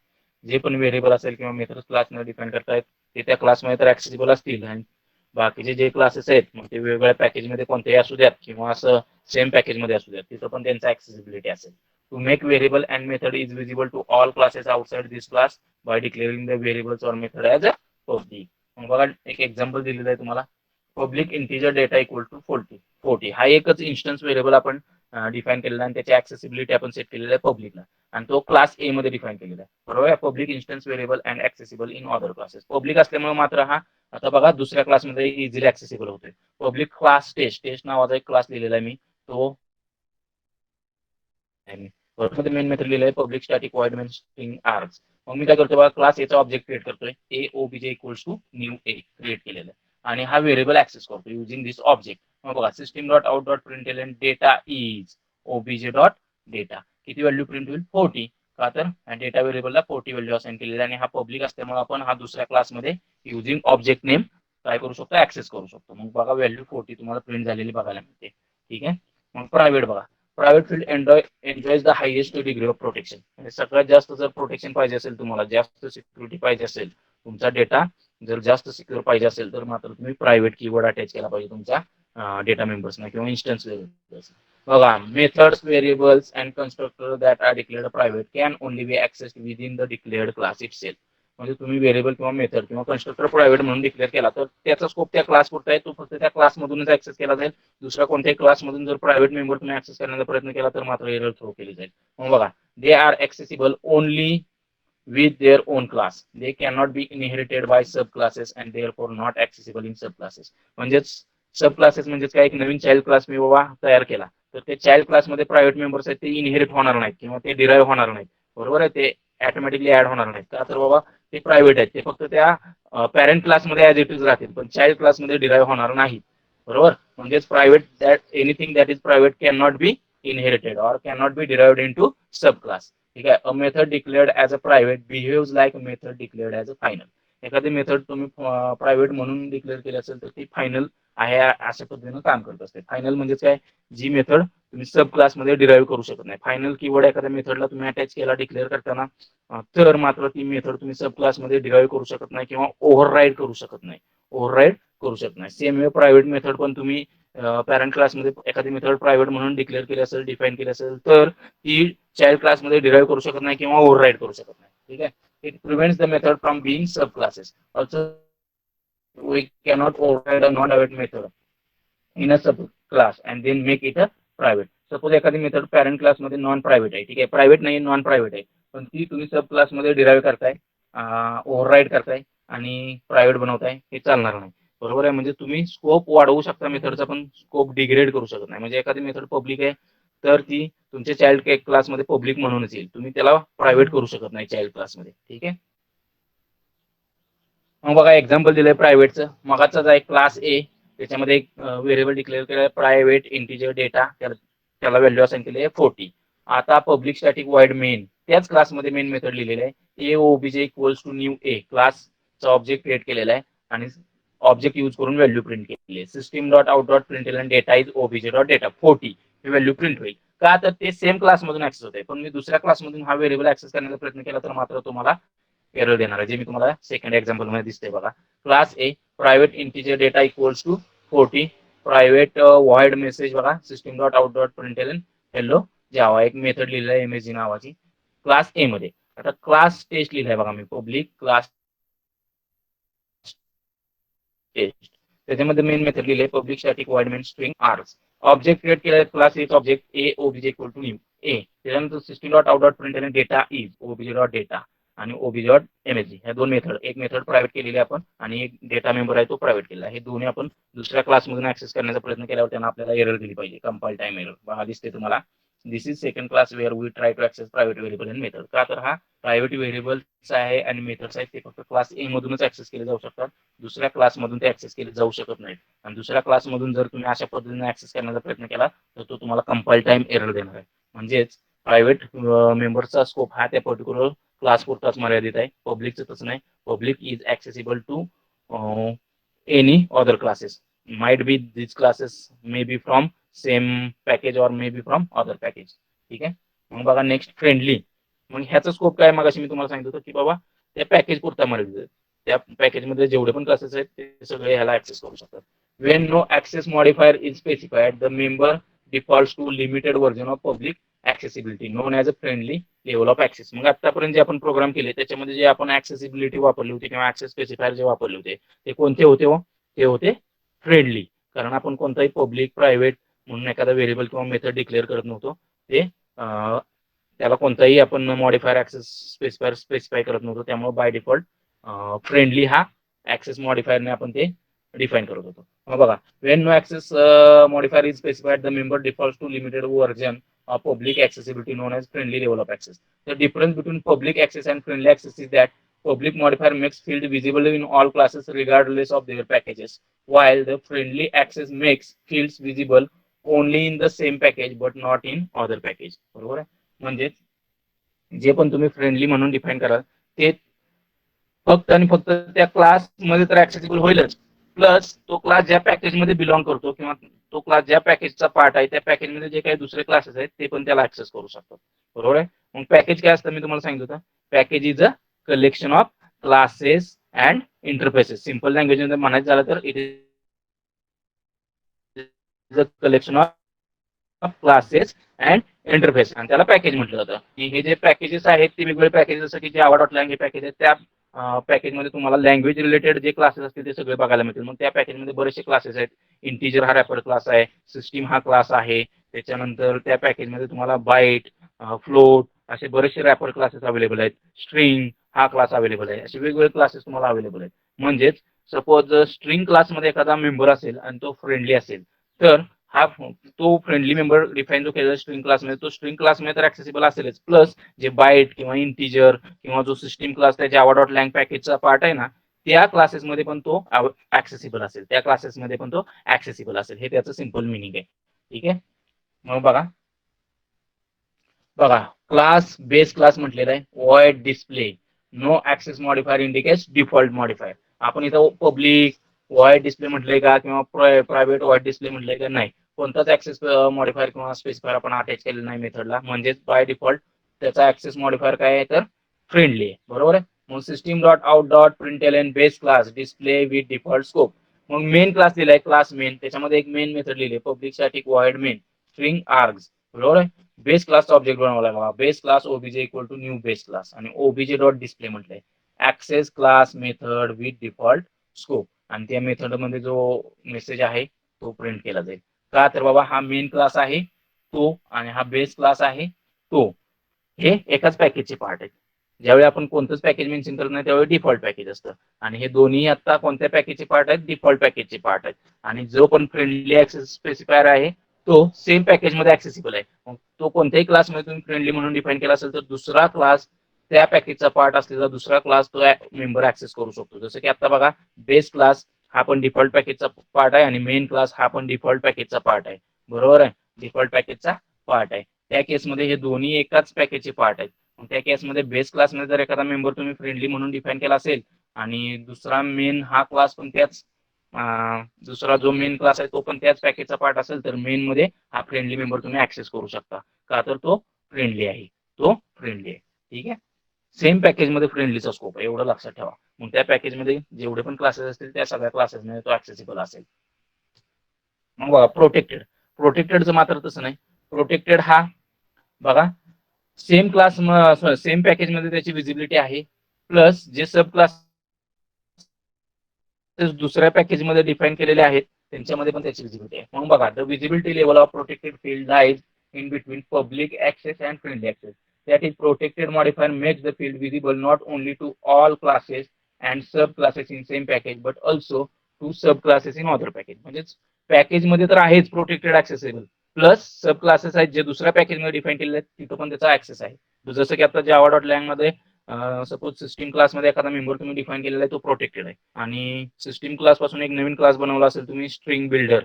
[SPEAKER 1] जे पण व्हेरिएबल असेल किंवा मेथड क्लासने डिफाईन करतायत ते त्या क्लासमध्ये तर ऍक्सेसिबल असतील, आणि बाकीचे जे क्लासेस आहेत मग ते वेगवेगळ्या पॅकेजमध्ये कोणतेही असू द्यात किंवा असं सेम पॅकेजमध्ये असू द्यात, तिथं पण त्यांचा ऍक्सेसिबिलिटी असेल. To make variable and method is visible to all classes outside this class by declaring the variables or method as a public. मग बघा एक एक्झाम्पल दिलेलं आहे तुम्हाला. Public integer data equal to 40. हा एकच इन्स्टन्स व्हेरिएबल आपण डिफाईन केलेला आणि त्याची ऍक्सेसिबिलिटी आपण सेट केलेली आहे पब्लिकला, आणि तो क्लास ए मध्ये डिफाईन केलेला आहे. बरोबर. Public instance variable and accessible in other classes. Public असल्यामुळे मात्र हा आता बघा दुसऱ्या क्लासमध्ये इझिली ऍक्सेसिबल होतोय. पब्लिक क्लास टेस्ट नावाचा एक क्लास लिहिलेला आहे मी, तो मेन मेथड लिहिलं आहे public static void main string args. मग मी काय करतो बघा, क्लास एचा ऑब्जेक्ट क्रिएट करतोय, a OBJ equals to new a create केलेलं आहे, आणि हा व्हेरिएबल ऍक्सेस करतो युजिंग दिस ऑब्जेक्ट. मग बघा system dot out dot println data is OBJ dot data. किती व्हॅल्यू प्रिंट होईल? 40. का तर डेटा व्हेरिएबलला 40 व्हॅल्यू असाइन केलेली आहे, आणि हा पब्लिक असल्यामुळे आपण हा दुसऱ्या क्लासमध्ये युजिंग ऑब्जेक्ट नेम काय करू शकतो? ऍक्सेस करू शकतो. मग बघा व्हॅल्यू 40 तुम्हाला प्रिंट झालेली बघायला मिळते. ठीक आहे. मग प्रायव्हेट बघा, private field enjoys the highest degree of protection. म्हणजे सगळ्यात जास्त जर प्रोटेक्शन पाहिजे असेल, तुम्हाला जास्त सिक्युरिटी पाहिजे असेल, तुमचा डेटा जर जास्त सिक्युअर पाहिजे असेल, तर मात्र तुम्ही प्रायव्हेट कीवर्ड अटॅच केला पाहिजे तुमच्या डेटा मेंबर्सना किंवा इन्स्टन्स व्हेरिएबल्स. बघा methods, variables and constructor that are declared private can only be accessed within the declared class itself. म्हणजे तुम्ही व्हेरिएबल किंवा मेथड किंवा कन्स्ट्रक्टर प्रायव्हेट म्हणून डिक्लेअर केला तर त्याचा स्कोप त्या क्लास पुरता आहे, तो फक्त त्या क्लासमधूनच ऍक्सेस केला जाईल. दुसऱ्या कोणत्याही क्लासमधून जर प्रायव्हेट मेंबर तुम्ही ऍक्सेस करण्याचा प्रयत्न केला तर मात्र एरर थ्रो केली जाईल. मग बघा, they are accessible only with their own class. They cannot be inherited by subclasses and therefore not accessible in subclasses. म्हणजेच सब क्लासेस म्हणजेच काय, एक नवीन चाइल्ड क्लास मी बाबा तयार केला तर ते चाइल्ड क्लासमध्ये प्रायव्हेट मेंबर्स आहेत ते इनहेरिट होणार नाहीत किंवा ते डिराईव्ह होणार नाहीत. बरोबर आहे. ते ऑटोमॅटिकली ऍड होणार नाहीत. का तर बाबा ते प्रायव्हेट आहेत, ते फक्त त्या पॅरेंट क्लासमध्ये ऍज इट इज राहतील, पण चाइल्ड क्लासमध्ये डिराईव्ह होणार नाहीत. बरोबर. म्हणजेच private that anything that is private can not be inherited or can not be derived into sub class. ठीक आहे. A method declared as a private behaves like a method declared as a final. एखादी method तुम्ही private म्हणून declare केली असेल तर ती final आहे अशा पद्धतीनं काम करत असते. फायनल म्हणजेच काय, जी मेथड तुम्ही सब क्लासमध्ये डिराईव्ह करू शकत नाही. फायनल कीवर्ड एखाद्या मेथडला तुम्ही अटॅच केला डिक्लेअर करताना, तर मात्र ती मेथड तुम्ही सब क्लासमध्ये डिराईव्ह करू शकत नाही किंवा ओव्हरराईड करू शकत नाही. ओव्हरराईड करू शकत नाही. सेम वे प्रायव्हेट मेथड पण तुम्ही पॅरेंट क्लासमध्ये एखादी मेथड प्रायव्हेट म्हणून डिक्लेअर केली असेल, डिफाईन केली असेल, तर ती चाइल्ड क्लासमध्ये डिराईव्ह करू शकत नाही किंवा ओव्हरराईड करू शकत नाही. ठीक आहे. It prevents the method from being sub classes. Also we cannot override a non private method in a sub class and then make it a private. Suppose एखादी मेथड पॅरेंट क्लासमध्ये नॉन प्रायव्हेट आहे, ठीक आहे, private नाही, non private आहे, पण ती तुम्ही सब क्लासमध्ये डिराईव्ह करताय, ओव्हरराईड करताय आणि प्रायव्हेट बनवताय, हे चालणार नाही. बरोबर आहे. म्हणजे तुम्ही स्कोप वाढवू शकता मेथडचा, पण स्कोप डिग्रेड करू शकत नाही. म्हणजे एखादी मेथड पब्लिक आहे तर ती तुमच्या चाइल्ड क्लासमध्ये पब्लिक म्हणूनच येईल, तुम्ही त्याला प्रायव्हेट करू शकत नाही चाइल्ड क्लासमध्ये. ठीक आहे. मग बघा एक्झाम्पल दिलंय प्रायव्हेटचं. मगाचाच आहे क्लास ए, त्याच्यामध्ये एक व्हेरिएबल डिक्लेअर केलं आहे प्रायव्हेट इंटिजर डेटा, त्याला व्हॅल्यू असाइन केली आहे 40. आता पब्लिक स्टॅटिक वॉइड मेन, त्याच क्लासमध्ये मेन मेथड लिहिलेलं आहे a OBJ equals to new a, क्लासचा ऑब्जेक्ट क्रिएट केलेला आहे आणि ऑब्जेक्ट यूज करून व्हॅल्यू प्रिंट केली आहे. System dot out dot println data is OBJ dot data 40 ही व्हॅल्यू प्रिंट होईल. का तर ते सेम क्लासमधून ऍक्सेस होते, पण मी दुसऱ्या क्लासमधून हा व्हेरिएबल ऍक्सेस करण्याचा प्रयत्न केला तर मात्र तुम्हाला एरर देणार आहे, जे मी तुम्हाला सेकंड एक्झाम्पल मध्ये दिसते बघा. Class a private integer data equals to 40 private void message बघा system dot out dot println hello Java, एक मेथड लिहिलेला आहे एमएसजी नावाची क्लास ए मध्ये. आता क्लास टेस्ट लिहिलाय बघा मी, पब्लिक क्लास टेस्ट, त्याच्यामध्ये मेन मेथड लिहिले public static void main string args. Object create केला क्लास एच object a OBJ equal to new a, त्याच्यानंतर system dot out dot println data is OBJ dot data आणि OBJ dot MSG, ह्या दोन method, एक method private केलेली आपण आणि एक डेटा मेंबर आहे तो प्रायव्हेट केलेला. हे दोन्ही आपण दुसऱ्या क्लासमधून ऍक्सेस करण्याचा प्रयत्न केल्यावर त्यांना आपल्याला एरर दिली पाहिजे, कंपाइल टाइम एरर बघा दिसते तुम्हाला. This is second class where we try to access private variable in method. का तर हा प्रायव्हेट व्हेरिएबल्स आहे आणि मेथड्स आहेत ते फक्त क्लास ए मधूनच ऍक्सेस केले जाऊ शकतात, दुसऱ्या क्लासमधून ते ऍक्सेस केले जाऊ शकत नाहीत. आणि दुसऱ्या क्लासमधून जर तुम्ही अशा पद्धतीने ऍक्सेस करण्याचा प्रयत्न केला तर तो तुम्हाला कंपाइल टाइम एरर देणार आहे. म्हणजेच प्रायव्हेट मेंबरचा स्कोप हा त्या पर्टिक्युलर क्लास पुरताच मर्यादित आहे, पब्लिकचं तसं नाही. Public is accessible to any other classes, might be this classes may be from same package or may be from other package. ठीक आहे. मग बघा नेक्स्ट फ्रेंडली. मग ह्याचा स्कोप काय, मग मी तुम्हाला सांगितलं होतं की बाबा त्या पॅकेज पुरता मर्यादित आहे, त्या पॅकेजमध्ये जेवढे पण क्लासेस आहेत ते सगळे ह्याला ऍक्सेस करू शकतात. When no access modifier is specified the member defaults to limited version of public accessibility known as a friendly level of access. मग आतापर्यंत जे आपण प्रोग्राम केले त्याच्यामध्ये जे आपण ऍक्सेसिबिलिटी वापरली होती किंवा ऍक्सेस स्पेसिफायर जे वापरले होते ते कोणते होते हो, ते होते फ्रेंडली. कारण आपण कोणताही पब्लिक प्रायव्हेट म्हणून एखादा व्हेरिएबल किंवा मेथड डिक्लेअर करत नव्हतो, ते त्याला कोणताही आपण मॉडिफायर ऍक्सेस स्पेसिफाय करत नव्हतो, त्यामुळे बाय डिफॉल्ट फ्रेंडली हा ऍक्सेस मॉडिफायरने आपण ते डिफाइन करत होतो. मग बघा when no access modifier is specified the member default to limited version of public accessibility known as friendly level of access. The difference between public access and friendly access is that public modifier makes field visible in all classes regardless of their packages, while the friendly access makes fields visible only in the same package but not in other package. बरोबर आहे. म्हणजे जे पण तुम्ही friendly म्हणून define कराल ते फक्त आणि फक्त त्या क्लास मध्ये तर ऍक्सेसिबल होईलच, प्लस तो क्लास ज्या पॅकेज मध्ये बिलॉंग करतो किंवा तो क्लास ज्या पॅकेजचा पार्ट आहे त्या पॅकेज मध्ये जे काही दुसरे क्लासेस आहेत ते पण त्याला ऍक्सेस करू शकतात. बरोबर आहे. मग पॅकेज काय असतं मी तुम्हाला सांगितलं होतं, package is a collection of classes and interfaces. Simple language मध्ये म्हणायचं झालं तर it is a collection of classes and interface आणि त्याला पॅकेज म्हटलं जातं. हे जे पॅकेजेस आहेत ते वेगवेगळे पॅकेजेस, जसं की जे आवड लँग्वेज पॅकेज आहेत त्या पॅकेजमध्ये तुम्हाला लँग्वेज रिलेटेड जे क्लासेस असतील ते सगळे बघायला मिळतील. मग त्या पॅकेजमध्ये बरेचसे क्लासेस आहेत. इंटिजर हा रॅपर क्लास आहे, सिस्टीम हा क्लास आहे, त्याच्यानंतर त्या पॅकेजमध्ये तुम्हाला बाईट, फ्लोट असे बरेचसे रॅपर क्लासेस अवेलेबल आहेत. स्ट्रिंग हा क्लास अवेलेबल आहे, असे वेगवेगळे क्लासेस तुम्हाला अवेलेबल आहेत. म्हणजेच सपोज स्ट्रिंग क्लासमध्ये एखादा मेंबर असेल आणि तो फ्रेंडली असेल तर हा तो फ्रेंडली मेंबर डिफाईन जो केलेला स्ट्रिंग क्लासमध्ये तो स्ट्रिंग क्लासमध्ये तर ऍक्सेसिबल असेलच, प्लस जे बाईट किंवा इंटिजर किंवा जो सिस्टीम क्लास त्या जावा डॉट लँग पॅकेजचा पार्ट आहे ना त्या क्लासेसमध्ये पण तो ऍक्सेसिबल असेल, त्या क्लासेसमध्ये पण तो ऍक्सेसिबल असेल. हे त्याचं सिंपल मिनिंग आहे. ठीक आहे. मग बघा बघा क्लास बेस क्लास म्हटलेला आहे void display no access modifier indicates default modifier. आपण इथं पब्लिक वॉइड डिस्प्ले म्हटलंय का किंवा प्रायव्हेट वॉइड डिस्प्ले म्हटलंय का, नाही, कोणताच ऍक्सेस मॉडिफायर किंवा स्पेसिफायर आपण अटॅच केलेलं नाही मेथडला. म्हणजेच बाय डिफॉल्ट त्याचा ऍक्सेस मॉडिफायर काय आहे तर फ्रेंडली आहे. बरोबर आहे. मग system dot out dot println base class display with default scope. मग मेन क्लास दिलाय क्लास मेन, त्याच्यामध्ये एक मेन मेथड लिहिली public static void main string args. बरोबर आहे. बेस क्लासचा ऑब्जेक्ट बनवला बघा, base class OBJ equal to new base class आणि ओबीजे डॉट डिस्प्ले म्हटलंय, access class method with default scope, आणि त्या मेथड मध्ये जो मेसेज आहे तो प्रिंट केला जाईल. का तर बाबा हा मेन क्लास आहे तो आणि हा बेस क्लास आहे तो, हे एकाच पॅकेजचे पार्ट आहेत. ज्यावेळी आपण कोणतंच पॅकेज मेन्शन करत नाही त्यावेळी डिफॉल्ट पॅकेज असतं, आणि हे दोन्ही आता कोणत्या पॅकेजचे पार्ट आहेत, डिफॉल्ट पॅकेजचे पार्ट आहेत. आणि जो पण फ्रेंडली ऍक्सेस स्पेसिफायर आहे तो सेम पॅकेज मध्ये ऍक्सेसिबल आहे. मग तो कोणत्याही क्लासमध्ये तुम्ही फ्रेंडली म्हणून डिफाईन केला असेल तर दुसरा क्लास, त्या पॅकेजचा पार्ट असलेला दुसरा क्लास तो मेंबर ऍक्सेस करू शकतो. जसं की आता बघा, बेस क्लास हा पण डिफॉल्ट पॅकेजचा पार्ट आहे आणि मेन क्लास हा पण डिफॉल्ट पॅकेजचा पार्ट आहे, बरोबर आहे, डिफॉल्ट पॅकेजचा पार्ट आहे. त्या केसमध्ये हे दोन्ही एकाच पॅकेजचे पार्ट आहेत. त्या केसमध्ये बेस क्लासमध्ये जर एखादा मेंबर तुम्ही फ्रेंडली म्हणून डिफाईन केला असेल आणि दुसरा मेन हा क्लास पण त्याच, दुसरा जो मेन क्लास आहे तो पण त्याच पॅकेजचा पार्ट असेल तर मेन मध्ये हा फ्रेंडली मेंबर तुम्ही ऍक्सेस करू शकता, का तर तो फ्रेंडली आहे, तो फ्रेंडली आहे. ठीक आहे, सेम पॅकेज मध्ये फ्रेंडलीचा स्कोप आहे, एवढं लक्षात ठेवा. मग त्या पॅकेजमध्ये जेवढे पण क्लासेस असतील त्या सगळ्या क्लासेसमध्ये तो ऍक्सेसिबल असेल. मग बघा प्रोटेक्टेड, प्रोटेक्टेडचं मात्र तसं नाही. प्रोटेक्टेड हा बघा सेम क्लास, सेम पॅकेज मध्ये त्याची विजिबिलिटी आहे, प्लस जे सब क्लास दुसऱ्या पॅकेज मध्ये डिफाईन केलेले आहेत त्यांच्यामध्ये पण त्याची विजिबिलिटी आहे. म्हणून बघा, the visibility level of protected field lies in between public access and friendly access. That is, protected modifier makes the field visible not only to all classes and subclasses in same package but also to subclasses in other package. म्हणजे package मध्ये तर आहेच protected accessible, plus sub classes आहेत जे दुसऱ्या package मध्ये define केलेले आहेत तिथं पण त्याचा ऍक्सेस आहे. जसं की आता जावा डॉट लँग मध्ये सपोज सिस्टीम क्लास मध्ये एखादा मेंबर तुम्ही डिफाईन केलेला आहे तो प्रोटेक्टेड आहे, आणि सिस्टीम क्लास पासून एक नवीन क्लास बनवला असेल तुम्ही, स्ट्रिंग बिल्डर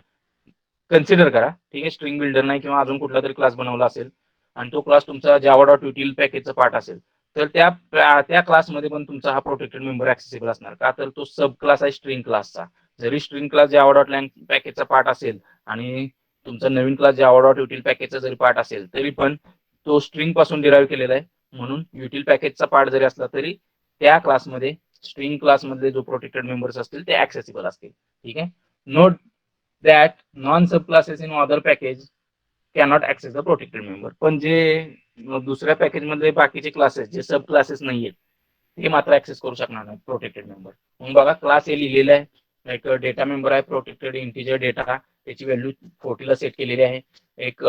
[SPEAKER 1] कन्सिडर करा, ठीक आहे, स्ट्रिंग बिल्डर नाही किंवा अजून कुठला तरी क्लास बनवला असेल आणि तो क्लास तुमचा जावा डॉट युटिल पॅकेजचा पार्ट असेल तर त्या क्लासमध्ये पण तुमचा हा प्रोटेक्टेड मेंबर ऍक्सेसिबल असणार, का तर तो सब क्लास आहे स्ट्रिंग क्लासचा. जरी string class Java dot lang पॅकेजचा पार्ट असेल आणि तुमचा नवीन क्लास जावा डॉट युटिल पॅकेजचा जरी पार्ट असेल तरी पण तो स्ट्रिंग पासून डिराईव्ह केलेला आहे, म्हणून युटिल पॅकेजचा पार्ट जरी असला तरी त्या क्लासमध्ये स्ट्रिंग क्लासमधले जो प्रोटेक्टेड मेंबर्स असतील ते ऍक्सेसिबल असतील. ठीक आहे, note that non-subclasses in other package cannot access the protected member. पण जे दुसऱ्या पॅकेज मध्ये बाकीचे क्लासेस जे सब क्लासेस नाहीयेत ते मात्र ऍक्सेस करू शकणार नाही प्रोटेक्टेड मेंबर. मग बघा, क्लास हे लिहिलेलं आहे, एक डेटा मेंबर आहे प्रोटेक्टेड इंटिजर डेटा, त्याची व्हॅल्यू 40 ला सेट केलेली आहे. एक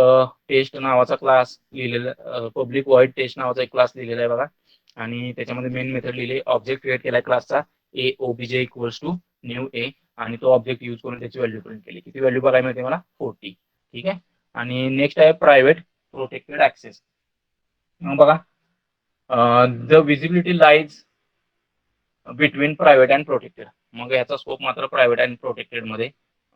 [SPEAKER 1] टेस्ट नावाचा क्लास लिहिलेला, पब्लिक व्हॉइड टेस्ट नावाचा एक क्लास लिहिलेला आहे बघा, आणि त्याच्यामध्ये मेन मेथड लिहिली, ऑब्जेक्ट क्रिएट केलाय क्लासचा ए ओबीजे इक्वल्स टू न्यू ए, आणि तो ऑब्जेक्ट यूज करून त्याची व्हॅल्यू प्रिंट केली. किती व्हॅल्यू बघायला मिळते मला, 40. ठीक आहे, आणि नेक्स्ट आहे प्रायव्हेट प्रोटेक्टेड ऍक्सेस. मग बघा, the visibility lies between private and protected. मग याचा स्कोप मात्र प्रायव्हेट अँड प्रोटेक्टेड मध्ये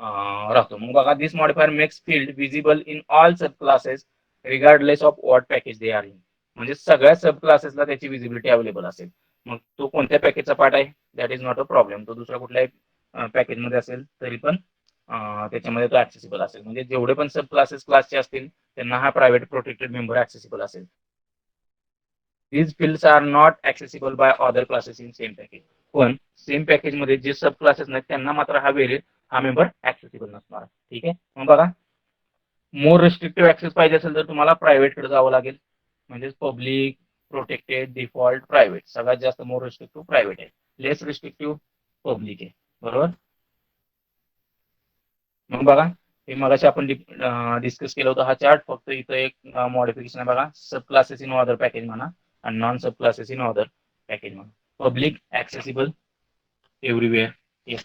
[SPEAKER 1] राहतो. मग बघा, this modifier makes field visible in all sub classes regardless of what package they are in. म्हणजे सगळ्या सब क्लासेसला त्याची विजिबिलिटी अवेलेबल असेल. मग तो कोणत्या पॅकेजचा पार्ट आहे that is not a problem, तो दुसऱ्या कुठल्याही पॅकेजमध्ये असेल तरी पण त्याच्यामध्ये तो ऍक्सेसिबल असेल. म्हणजे जेवढे पण सब क्लासेस क्लासचे असतील त्यांना हा प्रायव्हेट प्रोटेक्टेड मेंबर ऍक्सेसिबल असेल. these fields are not accessible by other classes in same package. पण सेम पॅकेज मध्ये जे सब क्लासेस नाहीत त्यांना मात्र हा मेंबर ऍक्सेसिबल नसणार. ठीक आहे, मग बघा, मोर रिस्ट्रिक्टिव्ह ऍक्सेस पाहिजे असेल तर तुम्हाला प्रायव्हेट कडे जावं लागेल. म्हणजे पब्लिक, प्रोटेक्टेड, डिफॉल्ट, प्रायव्हेट, सगळ्यात जास्त मोर रिस्ट्रिक्टिव्ह प्रायव्हेट आहे, लेस रिस्ट्रिक्टिव्ह पब्लिक आहे, बरोबर. मग बघा, हे मगाशी आपण डिस्कस केलं होतं हा चार्ट, फक्त इथं एक मॉडिफिकेशन आहे बघा, sub classes in other package म्हणा आणि non sub classes in other package म्हणा. Public accessible everywhere, yes.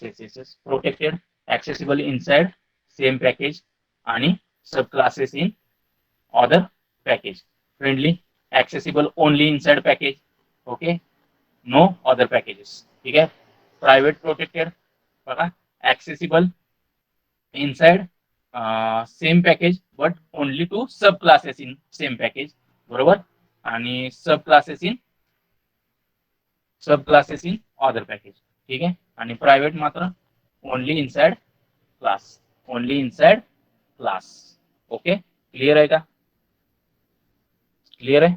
[SPEAKER 1] Protected accessible inside same package आणि sub classes in other package. Friendly accessible only inside package, okay, no other packages. ठीक आहे, private protected बघा, accessible inside same package but only to sub classes in same package, बरोबर, आणि sub classes in other package. ठीक आहे, आणि private मात्र only inside class, only inside class. Okay, clear आहे का, क्लिअर आहे.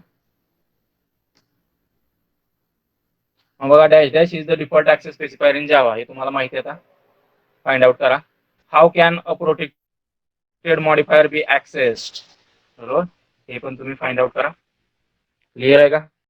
[SPEAKER 1] मग बघा, dash dash is the default access specifier in Java, हे तुम्हाला माहिती आहे आता, फाइंड आउट करा. How can a protected modifier be accessed, बरोबर. हे पण तुम्ही फाइंड आउट करा. क्लिअर आहे का?